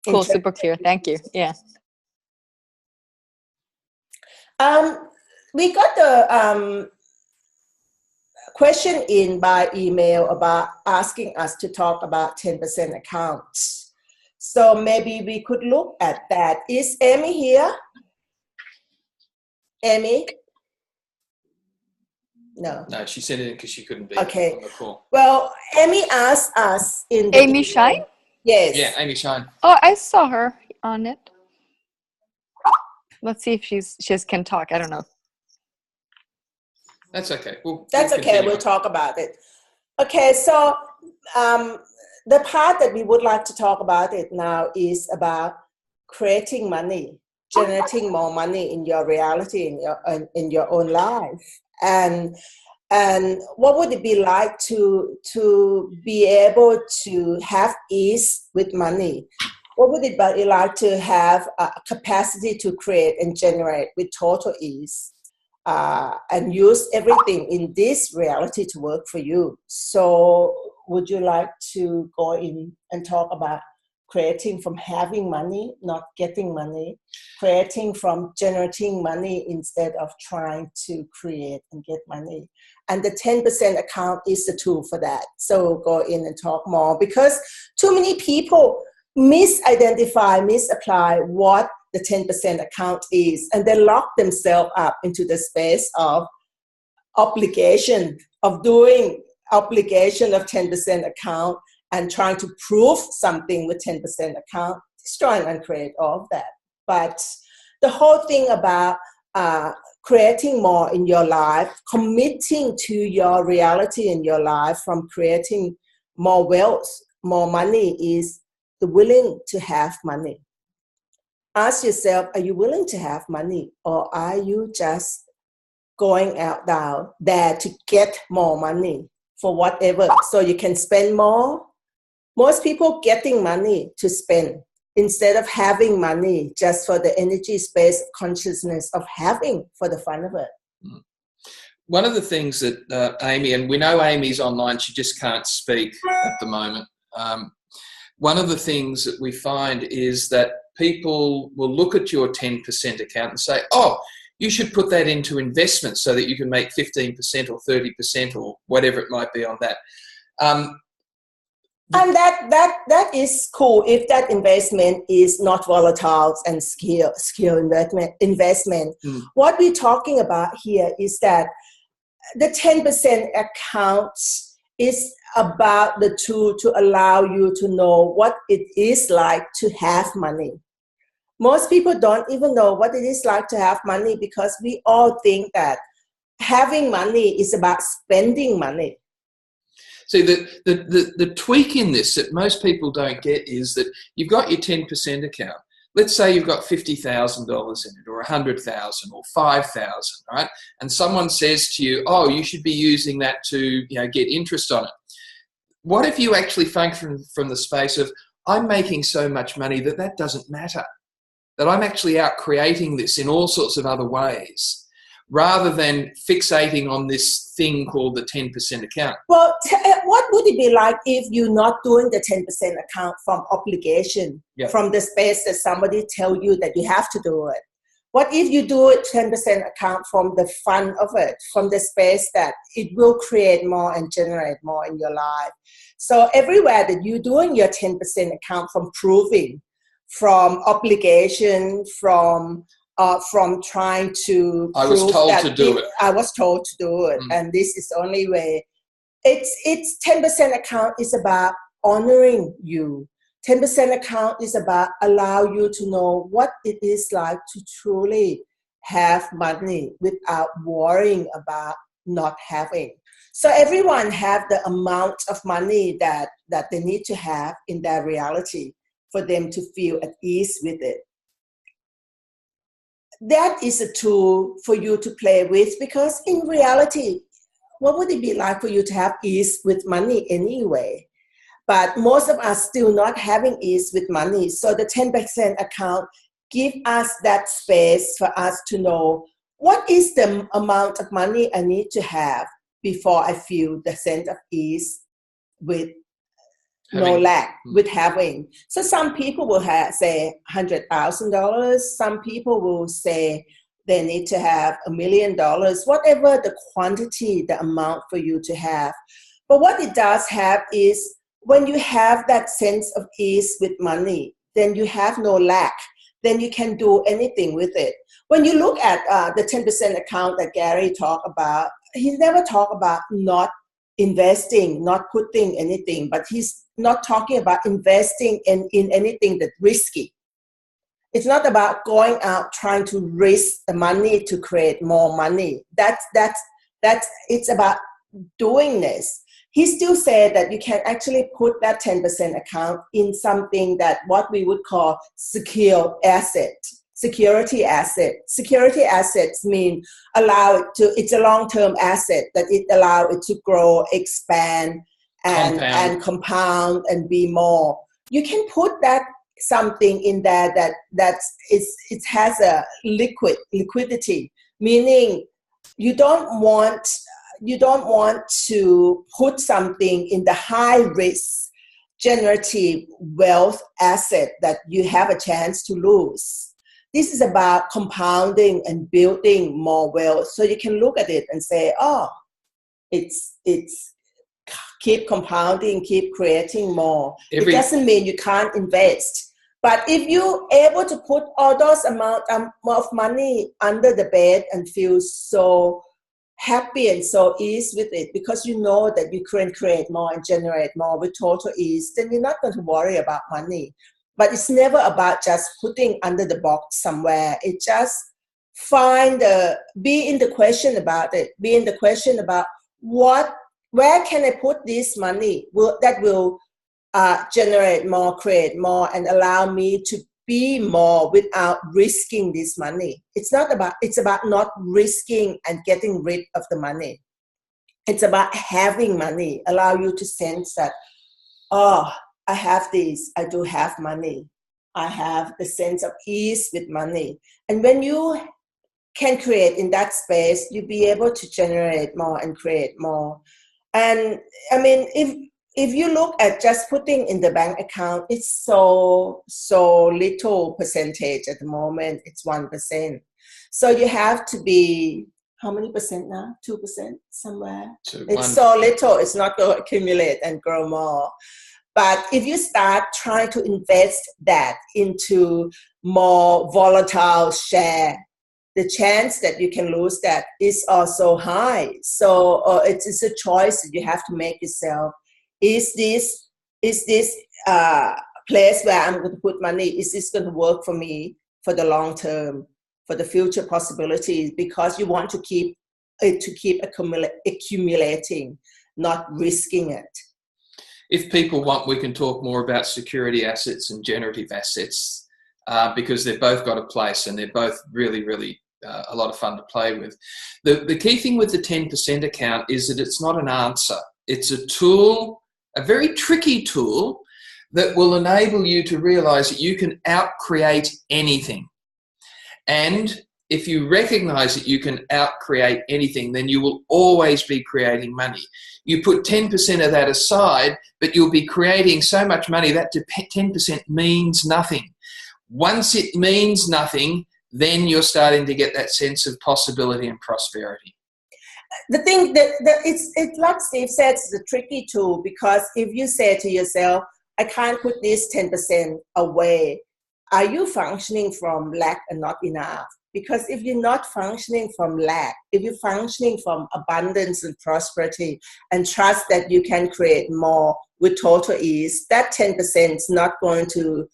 Cool, super clear. Thank you. Yeah. We got the question in by email about asking us to talk about 10% accounts. So maybe we could look at that. Is Amy here? Amy? No. No, she sent it in because she couldn't be Okay. on the call. Well, Amy asked us in the Amy Shine? Yes. Yeah, Amy Shine. Oh, I saw her on it. Let's see if she can talk. I don't know. That's okay. That's okay. We'll talk about it. Okay, so the part that we would like to talk about it now is about creating money, generating more money in your reality, in your own life, and what would it be like to be able to have ease with money? What would it be like to have a capacity to create and generate with total ease? And use everything in this reality to work for you. So would you like to go in and talk about creating from having money, not getting money, creating from generating money instead of trying to create and get money? And the 10% account is the tool for that. So go in and talk more, because too many people misidentify, misapply what the 10% account is, and they lock themselves up into the space of obligation, of doing obligation of 10% account and trying to prove something with 10% account, destroying and create all of that. But the whole thing about creating more in your life, committing to your reality in your life from creating more wealth, more money, is the willing to have money. Ask yourself, are you willing to have money, or are you just going out there to get more money for whatever so you can spend more? Most people getting money to spend instead of having money just for the energy space consciousness of having for the fun of it. One of the things that Amy, and we know Amy's online, she just can't speak at the moment. One of the things that we find is that people will look at your 10% account and say, oh, you should put that into investment so that you can make 15% or 30% or whatever it might be on that. And that is cool if that investment is not volatile and skill investment. What we're talking about here is that the 10% account is about the tool to allow you to know what it is like to have money. Most people don't even know what it is like to have money, because we all think that having money is about spending money. See, the tweak in this that most people don't get is that you've got your 10% account. Let's say you've got $50,000 in it, or $100,000, or $5,000, right? And someone says to you, "Oh, you should be using that to, get interest on it." What if you actually function from the space of, I'm making so much money that doesn't matter, that I'm actually out creating this in all sorts of other ways, rather than fixating on this thing called the 10% account? Well, what would it be like if you're not doing the 10% account from obligation, from the space that somebody tell you that you have to do it? What if you do it 10% account from the fun of it, from the space that it will create more and generate more in your life? So everywhere that you're doing your 10% account from proving, from obligation, from trying to I was told to do it. I was told to do it, and this is the only way. It's 10% account is about honoring you. 10% account is about allow you to know what it is like to truly have money without worrying about not having. So everyone have the amount of money that they need to have in their reality for them to feel at ease with it. That is a tool for you to play with, because in reality, what would it be like for you to have ease with money anyway? But most of us still not having ease with money. So the 10% account give us that space for us to know what is the amount of money I need to have before I feel the sense of ease with no lack, with having. So some people will say $100,000. Some people will say they need to have $1 million, whatever the quantity, the amount for you to have. But what it does have is, when you have that sense of ease with money, then you have no lack. Then you can do anything with it. When you look at the 10% account that Gary talked about, he never talked about not investing, not putting anything, but he's not talking about investing in anything that's risky. It's not about going out trying to risk the money to create more money. It's about doing this. He still said that you can actually put that 10% account in something that what we would call secure asset, security asset. Security assets mean it's a long-term asset that it allow it to grow, expand, and compound and be more. You can put that something in there it has a liquidity, meaning you don't want to put something in the high risk generative wealth asset that you have a chance to lose. This is about compounding and building more wealth. So you can look at it and say, oh, it's keep compounding, keep creating more. It doesn't mean you can't invest. But if you're able to put all those amount of money under the bed and feel so happy and so ease with it, because you know that you can create more and generate more with total ease, then you're not going to worry about money. But it's never about just putting under the box somewhere. It just be in the question about it. Be in the question about where can I put this money that will generate more, create more, and allow me to be more without risking this money. It's about not risking and getting rid of the money. It's about having money, allow you to sense that, oh, I have this, I do have money. I have the sense of ease with money. And when you can create in that space, you'll be able to generate more and create more. And I mean, if you look at just putting in the bank account, it's so little percentage at the moment. It's 1%. So you have to be, how many percent now? 2% somewhere? It's so little. It's not going to accumulate and grow more. But if you start trying to invest that into more volatile share, the chance that you can lose that is also high. So it's a choice that you have to make yourself. Is this place where I'm going to put money, is this going to work for me for the long term, for the future possibilities? Because you want to keep accumulating. not risking it. If people want, we can talk more about security assets and generative assets because they've both got a place and they're both really, really a lot of fun to play with. The key thing with the 10% account is that it's not an answer. It's a tool, a very tricky tool that will enable you to realize that you can out-create anything. And if you recognize that you can out-create anything, then you will always be creating money. You put 10% of that aside, but you'll be creating so much money that 10% means nothing. Once it means nothing, then you're starting to get that sense of possibility and prosperity. The thing that it's like Steve said, it's a tricky tool, because if you say to yourself, I can't put this 10% away, are you functioning from lack and not enough? Because if you're not functioning from lack, if you're functioning from abundance and prosperity and trust that you can create more with total ease, that 10% is not going to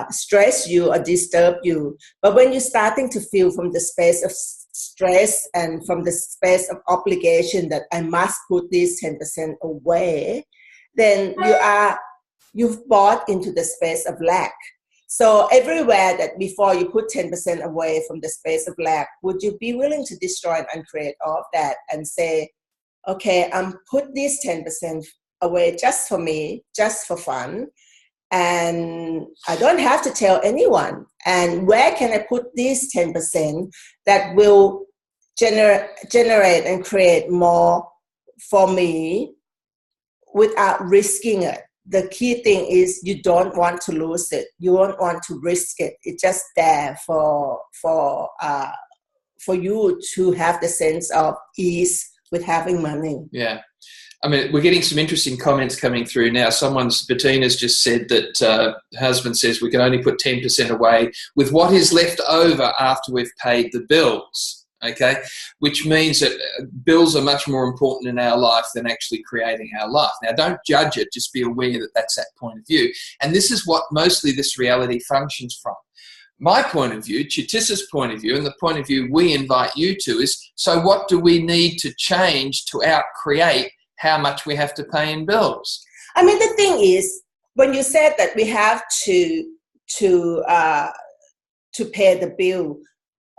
stress you or disturb you. But when you're starting to feel from the space of stress and from the space of obligation that I must put this 10% away, then you've bought into the space of lack. So everywhere that before you put 10% away from the space of lack, would you be willing to destroy and uncreate all of that and say, okay, I'm put this 10% away just for me, just for fun, and I don't have to tell anyone. And where can I put this 10% that will generate and create more for me without risking it? The key thing is you don't want to lose it. You don't want to risk it. It's just there for you to have the sense of ease with having money. Yeah. I mean, we're getting some interesting comments coming through now. Bettina's just said that her husband says we can only put 10% away with what is left over after we've paid the bills, okay? Which means that bills are much more important in our life than actually creating our life. Now, don't judge it. Just be aware that that's that point of view. And this is what mostly this reality functions from. My point of view, Chitissa's point of view, and the point of view we invite you to is, so what do we need to change to out-create how much we have to pay in bills? I mean, the thing is, when you said that we have to pay the bill,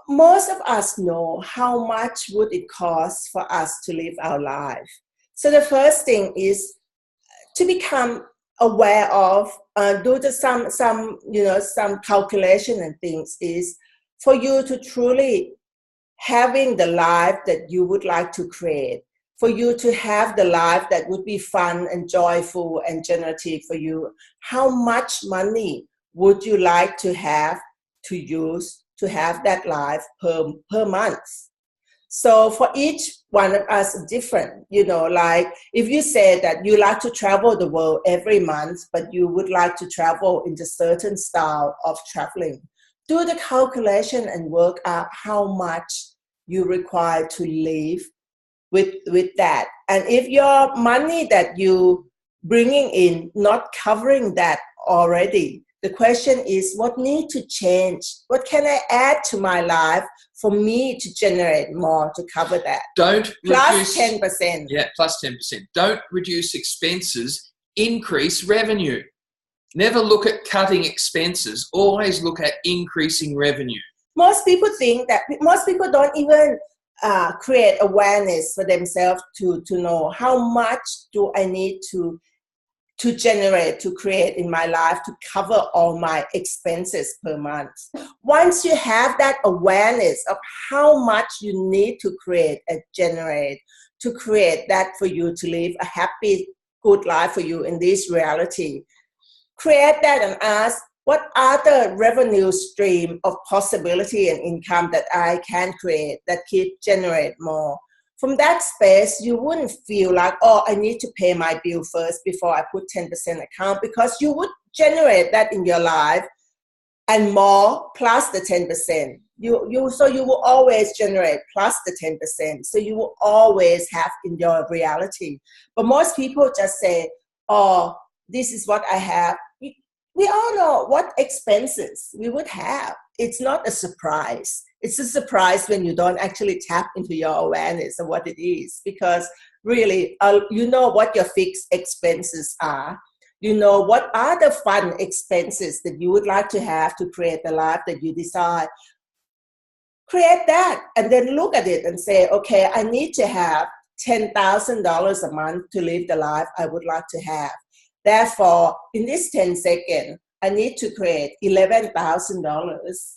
most of us know how much would it cost for us to live our life. So the first thing is to become aware of, do some calculation and things, is for you to truly having the life that you would like to create, for you to have the life that would be fun and joyful and generative for you. How much money would you like to have to use to have that life per month? So for each one of us different, like if you say that you like to travel the world every month, but you would like to travel in a certain style of traveling, do the calculation and work out how much you require to live with that. And if your money that you bringing in not covering that already, the question is, what need to change? What can I add to my life for me to generate more to cover that? Plus 10%. Yeah, plus 10%. Don't reduce expenses, increase revenue. Never look at cutting expenses. Always look at increasing revenue. Most people don't even create awareness for themselves to know how much do I need to generate, to create in my life to cover all my expenses per month. Once you have that awareness of how much you need to create and generate to create that for you to live a happy, good life for you in this reality, create that and ask, what other revenue stream of possibility and income that I can create that can generate more? From that space, you wouldn't feel like, oh, I need to pay my bill first before I put 10% account, because you would generate that in your life and more plus the 10%. So you will always generate plus the 10%. So you will always have in your reality. But most people just say, oh, this is what I have. We all know what expenses we would have. It's not a surprise. It's a surprise when you don't actually tap into your awareness of what it is, because really, you know what your fixed expenses are. You know what are the fun expenses that you would like to have to create the life that you desire. Create that and then look at it and say, okay, I need to have $10,000 a month to live the life I would like to have. Therefore, in this 10 seconds, I need to create $11,000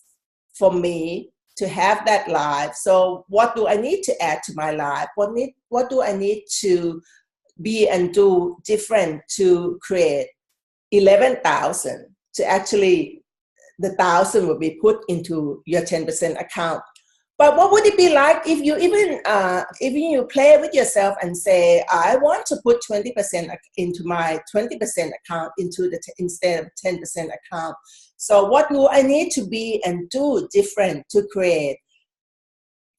for me to have that life. So what do I need to add to my life? What do I need to be and do different to create 11,000 to actually, the 1,000 will be put into your 10% account. But what would it be like if you even you play with yourself and say, I want to put 20% into my 20% account instead of 10% account. So what do I need to be and do different to create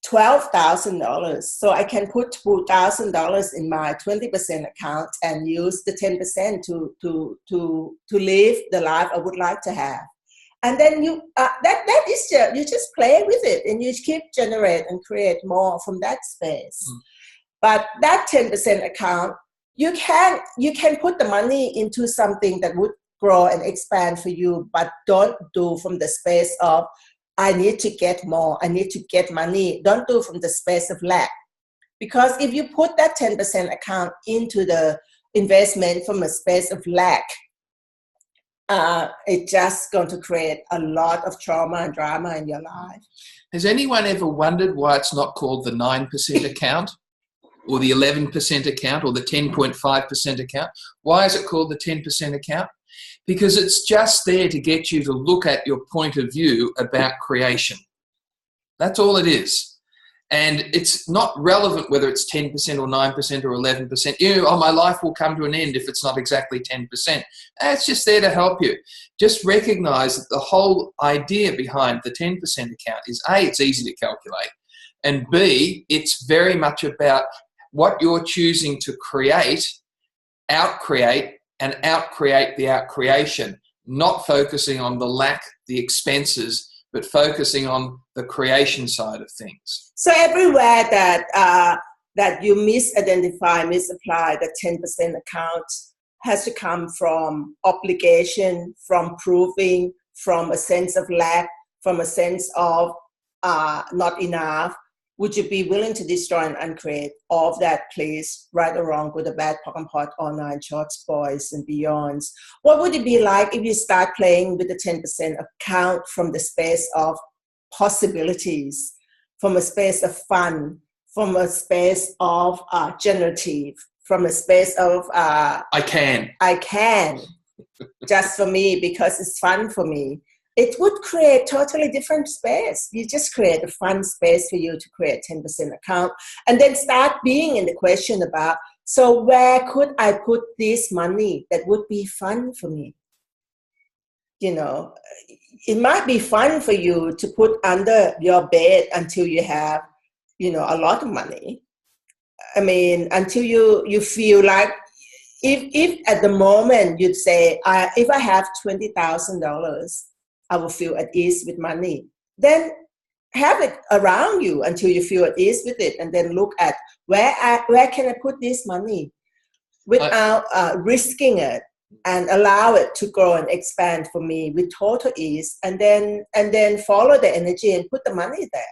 $12,000? So I can put $2,000 in my 20% account and use the 10% to live the life I would like to have. And then you you just play with it and you keep generate and create more from that space. But that 10% account, you can put the money into something that would grow and expand for you, but don't do from the space of I need to get more, I need to get money. Don't do from the space of lack. Because if you put that 10% account into the investment from a space of lack, it's just going to create a lot of trauma and drama in your life. Has anyone ever wondered why it's not called the 9% account or the 11% account or the 10.5% account? Why is it called the 10% account? Because it's just there to get you to look at your point of view about creation. That's all it is. And it's not relevant whether it's 10% or 9% or 11%. My life will come to an end if it's not exactly 10%. It's just there to help you. Just recognize that the whole idea behind the 10% account is A, it's easy to calculate, and B, it's very much about what you're choosing to create, outcreate, and outcreate the outcreation, not focusing on the lack, the expenses, but focusing on the creation side of things. So everywhere that you misidentify, misapply the 10% account has to come from obligation, from proving, from a sense of lack, from a sense of not enough. Would you be willing to destroy and uncreate all of that, please? Right or wrong, good or bad, POC and POD, all nine shorts, boys and beyonds. What would it be like if you start playing with the 10% account from the space of possibilities, from a space of fun, from a space of generative, from a space of I can, just for me because it's fun for me. It would create totally different space. You just create a fun space for you to create 10% account and then start being in the question about, so where could I put this money that would be fun for me? It might be fun for you to put under your bed until you have, a lot of money. I mean, until you feel like, if at the moment you'd say, if I have $20,000, I will feel at ease with money. Then have it around you until you feel at ease with it, and then look at where can I put this money without risking it, and allow it to grow and expand for me with total ease, and then follow the energy and put the money there.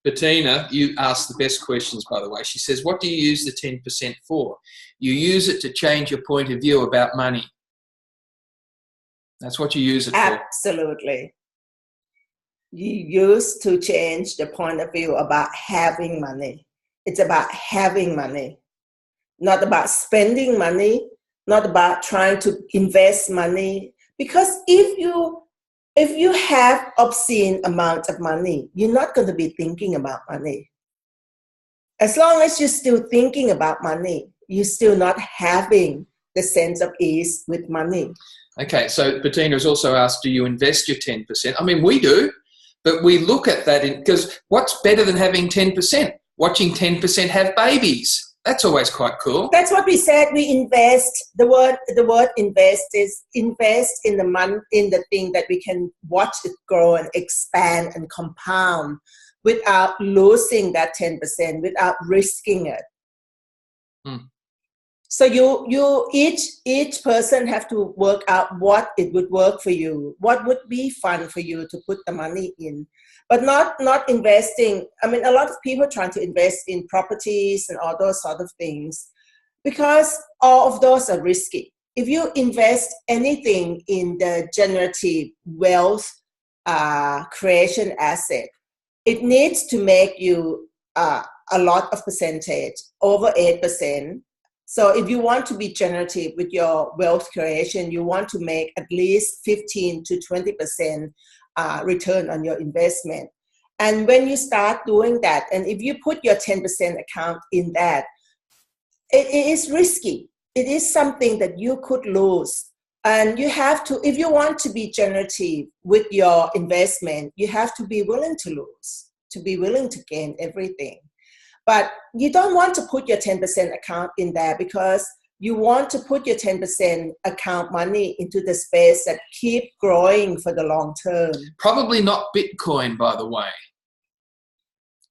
Bettina, you asked the best questions, by the way. She says, what do you use the 10% for? You use it to change your point of view about money. That's what you use it for. Absolutely. You use to change the point of view about having money. It's about having money, not about spending money, not about trying to invest money. Because if you have obscene amount of money, you're not going to be thinking about money. As long as you're still thinking about money, you're still not having the sense of ease with money. Okay, so Bettina has also asked, do you invest your 10%? I mean, we do, but we look at that because what's better than having 10%? Watching 10% have babies. That's always quite cool. That's what we said. We invest. The word invest is invest in the thing that we can watch it grow and expand and compound. without losing that 10%, without risking it. So you each person have to work out what it would work for you, what would be fun for you to put the money in, but not investing. I mean, a lot of people trying to invest in properties and all those sort of things because all of those are risky. If you invest anything in the generative wealth creation asset, it needs to make you a lot of percentage, over 8%. So if you want to be generative with your wealth creation, you want to make at least 15 to 20% return on your investment. And when you start doing that, and if you put your 10% account in that, it is risky. It is something that you could lose. And you have to, if you want to be generative with your investment, you have to be willing to lose, to be willing to gain everything. But you don't want to put your 10% account in there because you want to put your 10% account money into the space that keep growing for the long term. Probably not Bitcoin, by the way.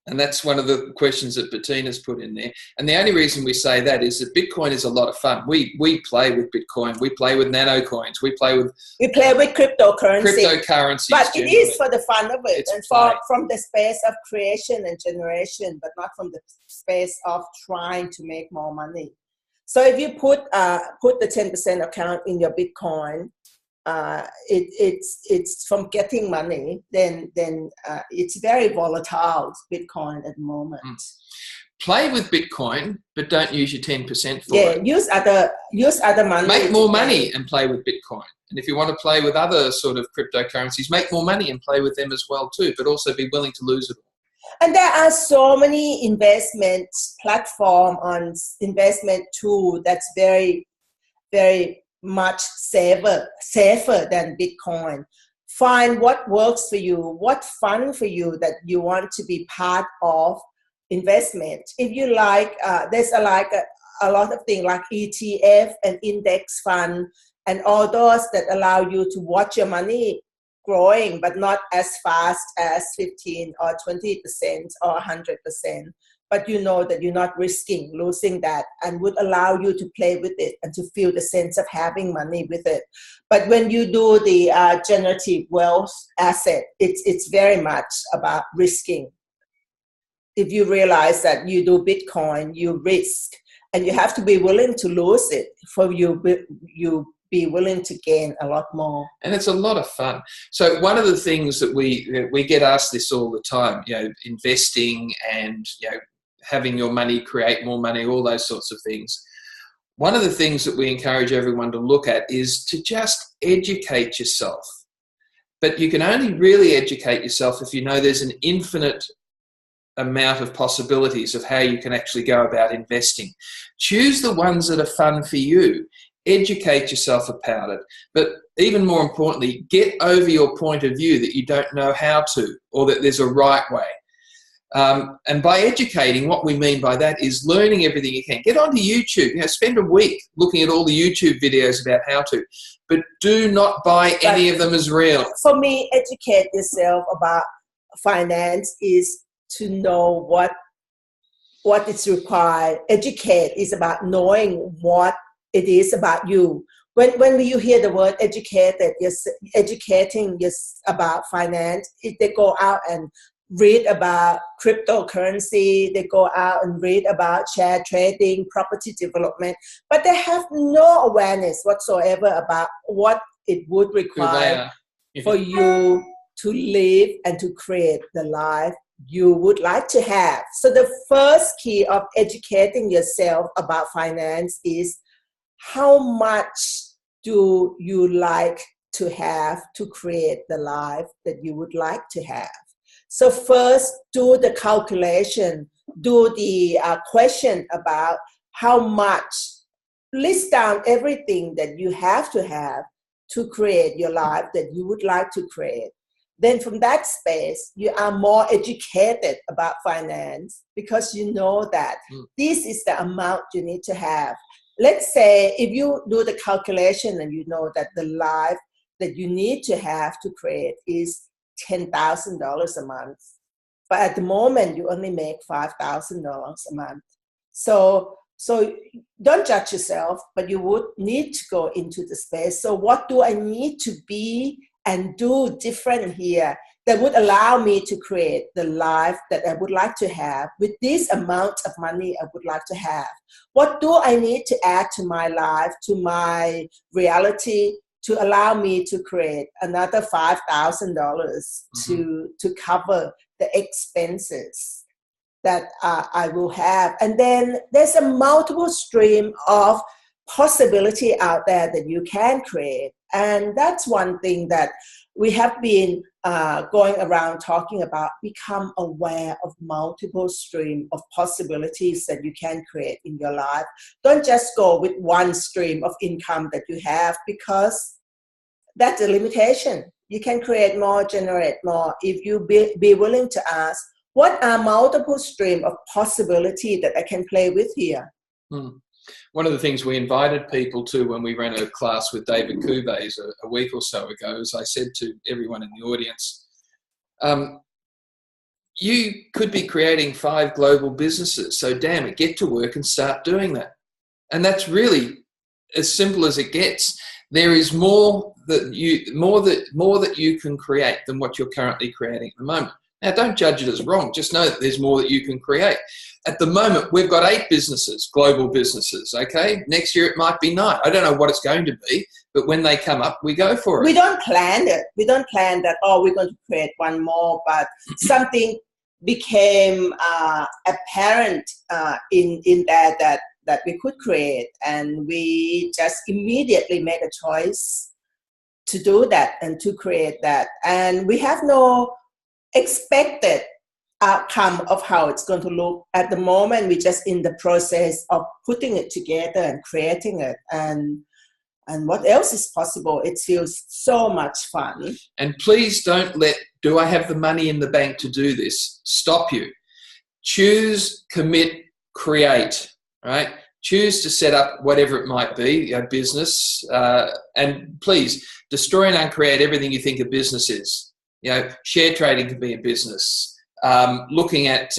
And that's one of the questions that Bettina's put in there. And the only reason we say that is that Bitcoin is a lot of fun. We play with Bitcoin. We play with nano coins. We play with cryptocurrency. But it is for the fun of it, and from the space of creation and generation, but not from the space of trying to make more money. So if you put the 10% account in your Bitcoin, it's from getting money, then it's very volatile, Bitcoin at the moment. Play with Bitcoin, but don't use your 10% for it. Use other money. Make more money and play with Bitcoin. And if you want to play with other sort of cryptocurrencies, make more money and play with them as well too, but also be willing to lose it all. And there are so many investment platform on investment tool that's very, very much safer than Bitcoin. Find what works for you, what fun for you that you want to be part of investment. If you like, there's a lot of things like ETF and index fund and all those that allow you to watch your money growing, but not as fast as 15 or 20% or 100%. But you know that you're not risking losing that and would allow you to play with it and to feel the sense of having money with it. But when you do the generative wealth asset, it's very much about risking. If you realize that you do Bitcoin, you risk, and you have to be willing to lose it for you be willing to gain a lot more. And it's a lot of fun. So one of the things that we get asked this all the time, investing and, having your money create more money, all those sorts of things. One of the things that we encourage everyone to look at is to just educate yourself. But you can only really educate yourself if you know there's an infinite amount of possibilities of how you can actually go about investing. Choose the ones that are fun for you. Educate yourself about it. But even more importantly, get over your point of view that you don't know how to, or that there's a right way. And by educating, what we mean by that is learning everything you can. Get onto YouTube. Spend a week looking at all the YouTube videos about how to. But do not buy any of them as real. For me, educate yourself about finance is to know what is required. Educate is about knowing what it is about you. When you hear the word educated, you're educating about finance, they go out and read about cryptocurrency, they go out and read about share trading, property development, but they have no awareness whatsoever about what it would require for you to live and to create the life you would like to have. So the first key of educating yourself about finance is how much do you like to have to create the life that you would like to have. So first, do the calculation, do the question about how much, list down everything that you have to create your life that you would like to create. Then from that space, you are more educated about finance because you know that this is the amount you need to have. Let's say if you do the calculation and you know that the life that you need to have to create is $10,000 a month. but at the moment you only make $5,000 a month. So don't judge yourself, but you would need to go into the space. So what do I need to be and do different here that would allow me to create the life that I would like to have with this amount of money I would like to have? What do I need to add to my life, to my reality, to allow me to create another $5,000 to cover the expenses that I will have? And then there's a multiple stream of possibility out there that you can create. And that's one thing that we have been going around talking about. Become aware of multiple stream of possibilities that you can create in your life. Don't just go with one stream of income that you have, because that's a limitation. You can create more, generate more, if you be willing to ask, what are multiple stream of possibility that I can play with here? One of the things we invited people to when we ran a class with David Kuvays a week or so ago is I said to everyone in the audience, you could be creating 5 global businesses. So damn it, get to work and start doing that. And that's really as simple as it gets. There is more that you can create than what you're currently creating at the moment. Now, don't judge it as wrong. Just know that there's more that you can create. At the moment, we've got 8 businesses, global businesses, okay? Next year, it might be 9. I don't know what it's going to be, but when they come up, we go for it. We don't plan it. We don't plan that, oh, we're going to create one more, but something became apparent in that we could create, and we just immediately made a choice to do that and to create that. And we have no expected outcome of how it's going to look. At the moment, we're just in the process of putting it together and creating it, and what else is possible. It feels so much fun. And please don't let, do I have the money in the bank to do this, stop you. Choose, commit, create, right? Choose to set up whatever it might be, a business, and please destroy and uncreate everything you think a business is. You know, share trading can be a business. Looking at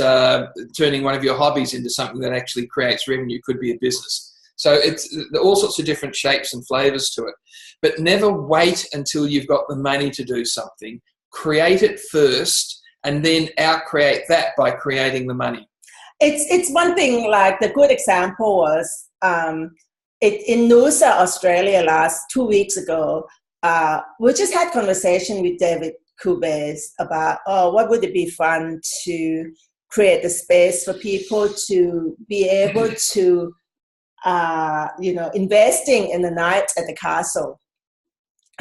turning one of your hobbies into something that actually creates revenue could be a business. So it's all sorts of different shapes and flavors to it. But never wait until you've got the money to do something. Create it first and then out-create that by creating the money. It's one thing, like the good example was in Noosa, Australia, 2 weeks ago, we just had conversation with David Kuvays about, what would it be fun to create the space for people to be able to, investing in the night at the castle.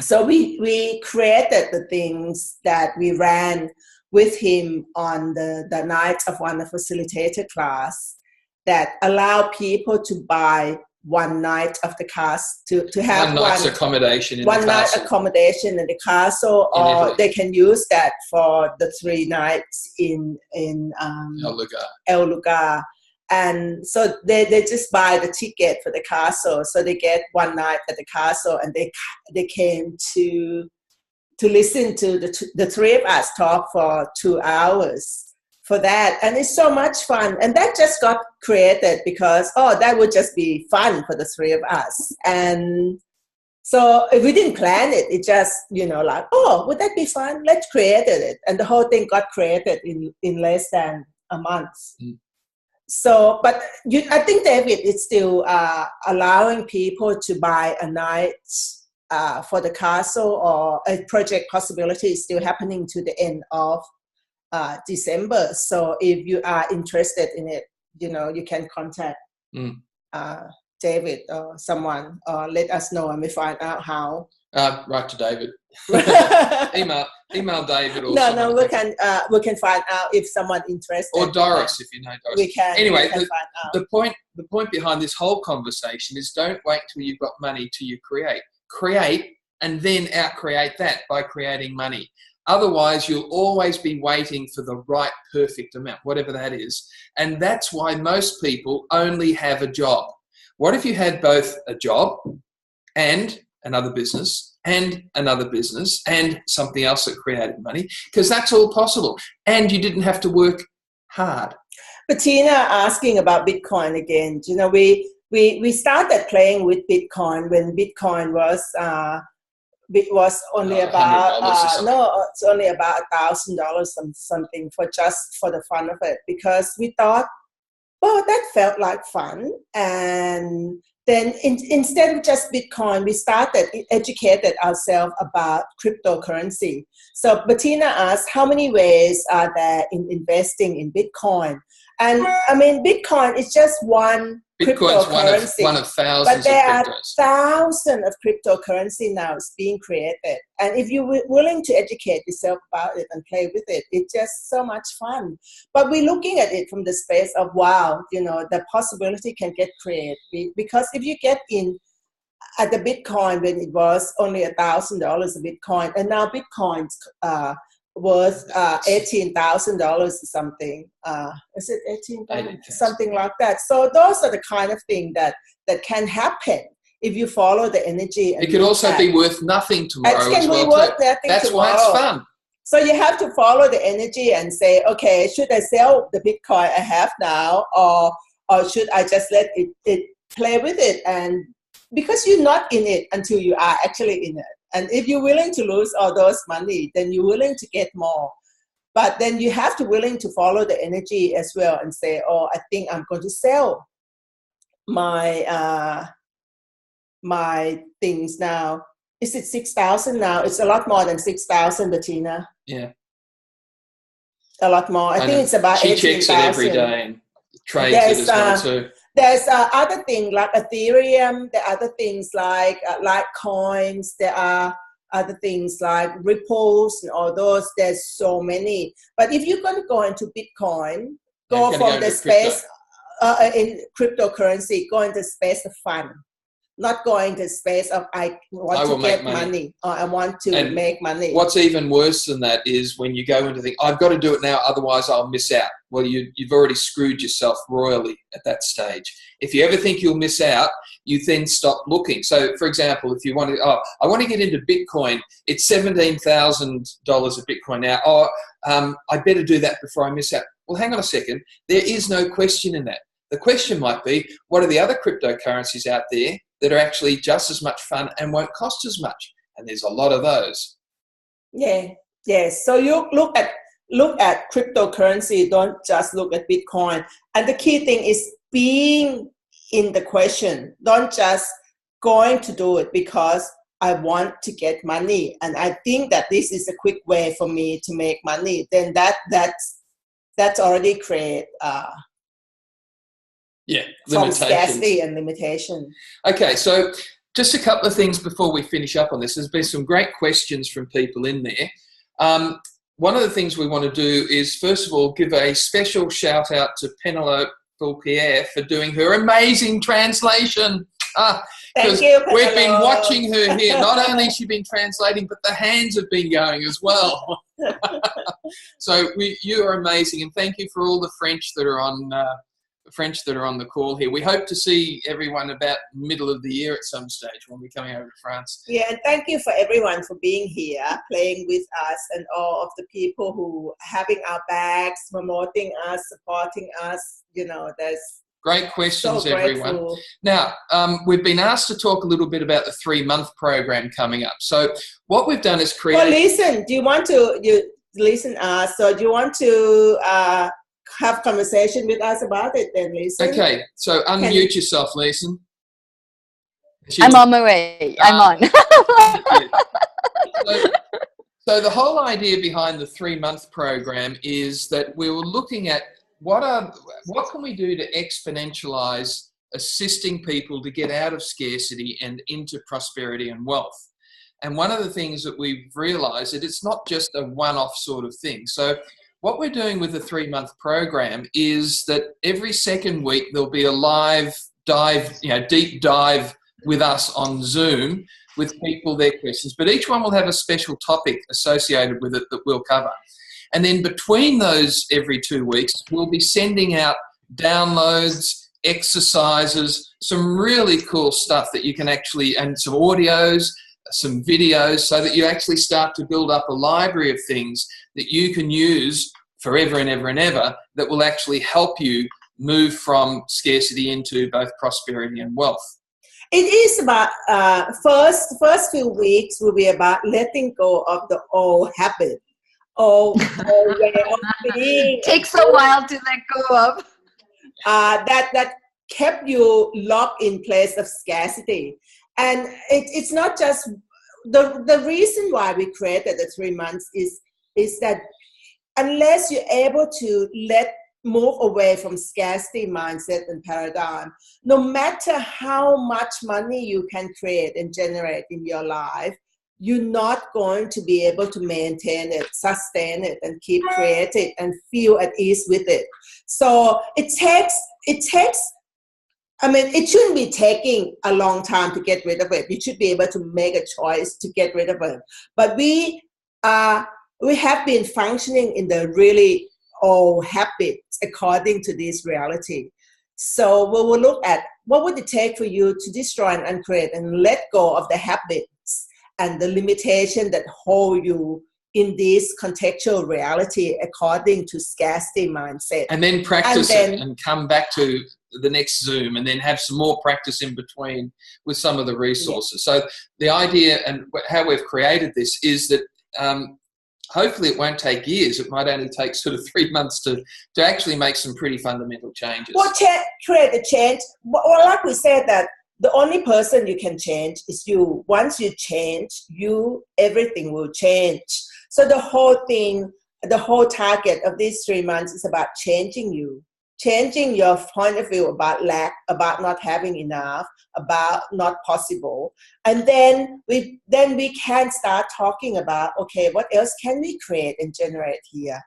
So we created the things that we ran with him on the night of one facilitator class that allow people to buy one night of the castle, to have one night's accommodation in one the night castle. accommodation in the castle, or they can use that for the 3 nights in El Lugar. And so they just buy the ticket for the castle, so they get one night at the castle, and they came to listen to the 3 of us talk for 2 hours for that. And it's so much fun. And that just got created because, that would just be fun for the 3 of us. And so if we didn't plan it, it just, would that be fun? Let's create it. And the whole thing got created in less than a month. So, but I think, David, it's still allowing people to buy a night for the castle, or a project possibility is still happening to the end of December. So if you are interested in it, you can contact David or someone, or let us know and we find out how. Write to David. email David. Or no, we can find out if someone interested. Or Doris, if you know Doris. We can. Anyway, we can find out. the point behind this whole conversation is don't wait till you've got money till you create. Create and then out-create that by creating money. Otherwise, you'll always be waiting for the right perfect amount, whatever that is. And that's why most people only have a job. What if you had both a job and another business and another business and something else that created money, because that's all possible. And you didn't have to work hard. Bettina asking about Bitcoin again. You know, we started playing with Bitcoin when Bitcoin was only about it's only about $1,000 something for the fun of it, because we thought, well, that felt like fun. And then instead of just Bitcoin, we started educated ourselves about cryptocurrency. So Bettina asked, how many ways are there in investing in Bitcoin? And I mean, Bitcoin is just one Bitcoin's one of thousands but there of are cryptos. thousands of cryptocurrency now being created. And if you're willing to educate yourself about it and play with it, it's just so much fun. But we're looking at it from the space of, wow, you know, the possibility can get created. Because if you get in at the Bitcoin when it was only $1,000 a Bitcoin, and now Bitcoin's worth $18,000 or something. Is it 18,000? Something like that. So those are the kind of things that can happen if you follow the energy. And it could also be worth nothing tomorrow as well. That's why it's fun. So you have to follow the energy and say, okay, should I sell the Bitcoin I have now, or should I just let it play with it? And because you're not in it until you are actually in it. And if you're willing to lose all those money, then you're willing to get more. But then you have to willing to follow the energy as well and say, oh, I think I'm going to sell my my things now. Is it 6,000 now? It's a lot more than 6,000, Bettina. Yeah. A lot more. I think it's about 18,000. She checks it every day and trades it as well too. There's other things like Ethereum. There are other things like Litecoins. There are other things like Ripples and all those. There's so many. But if you're going to go into Bitcoin, go from the space in cryptocurrency, go into space of fun. Not going to space of I want to get money or I want to make money. What's even worse than that is when you go into I've got to do it now, otherwise I'll miss out. Well, you've already screwed yourself royally at that stage. If you ever think you'll miss out, you then stop looking. So, for example, if you want to, I want to get into Bitcoin. It's $17,000 a Bitcoin now. I better do that before I miss out. Well, hang on a second. There is no question in that. The question might be, what are the other cryptocurrencies out there that are actually just as much fun and won't cost as much? And there's a lot of those. Yeah, yes. So you look at cryptocurrency, don't just look at Bitcoin. And the key thing is being in the question. Don't just going to do it because I want to get money. And I think that this is a quick way for me to make money. Then that's already create from scarcity and limitation. Okay, so just a couple of things before we finish up on this. There's been some great questions from people in there. One of the things we want to do is, first of all, give a special shout out to Penelope Pierre for doing her amazing translation. Thank you, Penelope. We've been watching her here. Not only has she been translating, but the hands have been going as well. So you are amazing, and thank you for all the French that are on the call here. We hope to see everyone about middle of the year at some stage when we're coming over to France. Yeah, and thank you for everyone for being here, playing with us, and all of the people who having our backs, promoting us, supporting us. You know, there's great questions, so everyone. Now, we've been asked to talk a little bit about the 3-month program coming up. So what we've done is create... Well, listen, do you want to so do you want to have conversation with us about it then, Lisa? Okay, so unmute yourself, Lisa. I'm on my way. I'm on. So the whole idea behind the 3-month program is that we were looking at what can we do to exponentialize assisting people to get out of scarcity and into prosperity and wealth. And one of the things that we've realized that it's not just a one-off sort of thing. So what we're doing with the 3-month program is that every second week there'll be a live dive, deep dive with us on Zoom with people, their questions. But each one will have a special topic associated with it that we'll cover. And then between those every 2 weeks, we'll be sending out downloads, exercises, some really cool stuff that you can actually, and some audios some videos, so that you actually start to build up a library of things that you can use forever and ever and ever, that will actually help you move from scarcity into both prosperity and wealth. It is about first few weeks will be about letting go of the old habit, old way of being. Takes a while to let go of. That kept you locked in place of scarcity. And it's not just the reason why we created the 3 months is that unless you're able to move away from scarcity mindset and paradigm, no matter how much money you can create and generate in your life, you're not going to be able to maintain it, sustain it, and keep creating and feel at ease with it. So it takes, I mean, it shouldn't be taking a long time to get rid of it. You should be able to make a choice to get rid of it. But we have been functioning in the really old habits according to this reality. So we will look at what would it take for you to destroy and uncreate and let go of the habits and the limitation that hold you in this contextual reality according to scarcity mindset. And then practice it and come back to the next Zoom, and then have some more practice in between with some of the resources. Yeah. So the idea and how we've created this is that hopefully it won't take years. It might only take sort of 3 months to actually make some pretty fundamental changes. Well, create a change. Well, like we said, that the only person you can change is you. Once you change, everything will change. So the whole thing, the whole target of these 3 months is about changing you. Changing your point of view about lack, about not having enough, about not possible. And then we can start talking about, okay, what else can we create and generate here?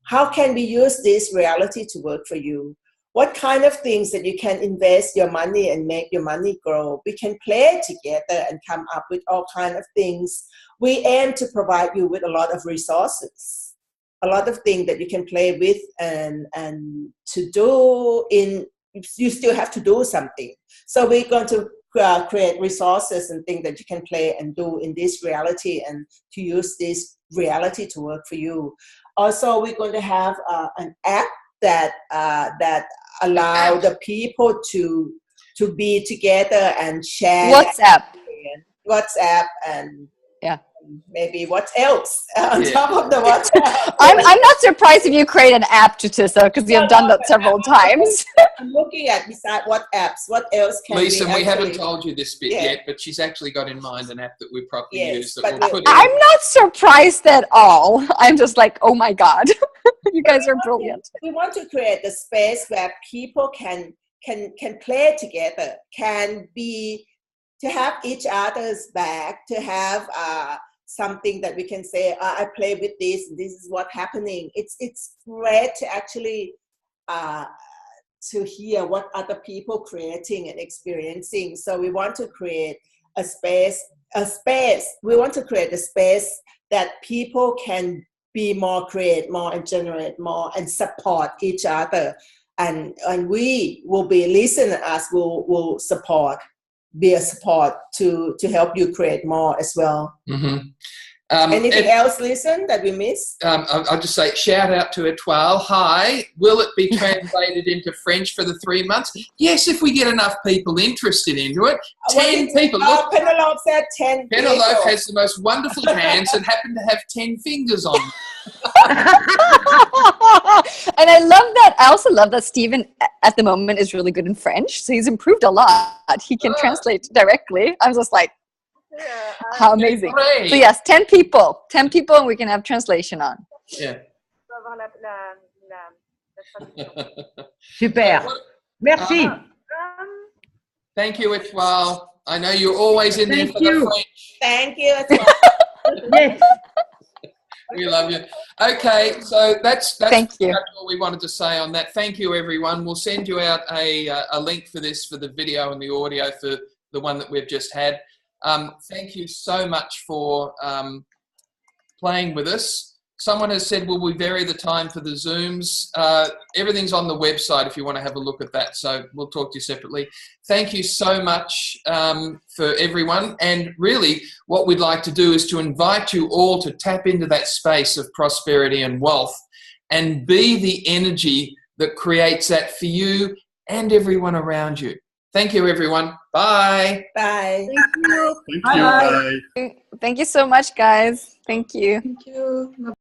How can we use this reality to work for you? What kind of things that you can invest your money and make your money grow? We can play together and come up with all kinds of things. We aim to provide you with a lot of resources, a lot of things that you can play with and to do you still have to do something. So we're going to create resources and things that you can play and do in this reality and to use this reality to work for you. Also, we're going to have an app that allow the people to be together and share. WhatsApp and yeah. Maybe what else on top of the WhatsApp? I'm not surprised if you create an app, Jatissa, because you've done that several times. I'm looking at beside what apps, what else can Lisa, we haven't told you this bit yet, but she's actually got in mind an app that we probably use. That we'll put I'm not surprised at all. I'm just like, oh my God, you guys are brilliant. We want to create a space where people can play together, to have each other's back, to have something that we can say, I play with this is what's happening. It's great to actually to hear what other people creating and experiencing. So we want to create a space. We want to create a space that people can be more, create more, and generate more, and support each other. And we will be listening to us, will support, be a support to help you create more as well. Mm-hmm. Anything else, listen, that we missed? I'll just say, shout out to Etoile. Hi, will it be translated into French for the 3 months? Yes, if we get enough people interested into it. 10 people. Look, Penelope said 10 Penelope people. has the most wonderful hands and happen to have 10 fingers on them. And I also love that Stephen at the moment is really good in French, so he's improved a lot. He can translate directly. I was just like, how amazing. So yes, 10 people and we can have translation on. Yeah. Super. Merci. Thank you, Etoile. I know you're always in there for the French. Thank you, Etoile. Yes. We love you. Okay, so that's Thank you. all we wanted to say on that. Thank you, everyone. We'll send you out a link for this, for the video and the audio for the one that we've just had. Thank you so much for playing with us. someone has said, will we vary the time for the Zooms? Everything's on the website if you want to have a look at that. So we'll talk to you separately. Thank you so much for everyone. And really what we'd like to do is to invite you all to tap into that space of prosperity and wealth and be the energy that creates that for you and everyone around you. Thank you, everyone. Bye. Bye. Thank you. Thank you. Bye-bye. Bye. Thank you so much, guys. Thank you. Thank you.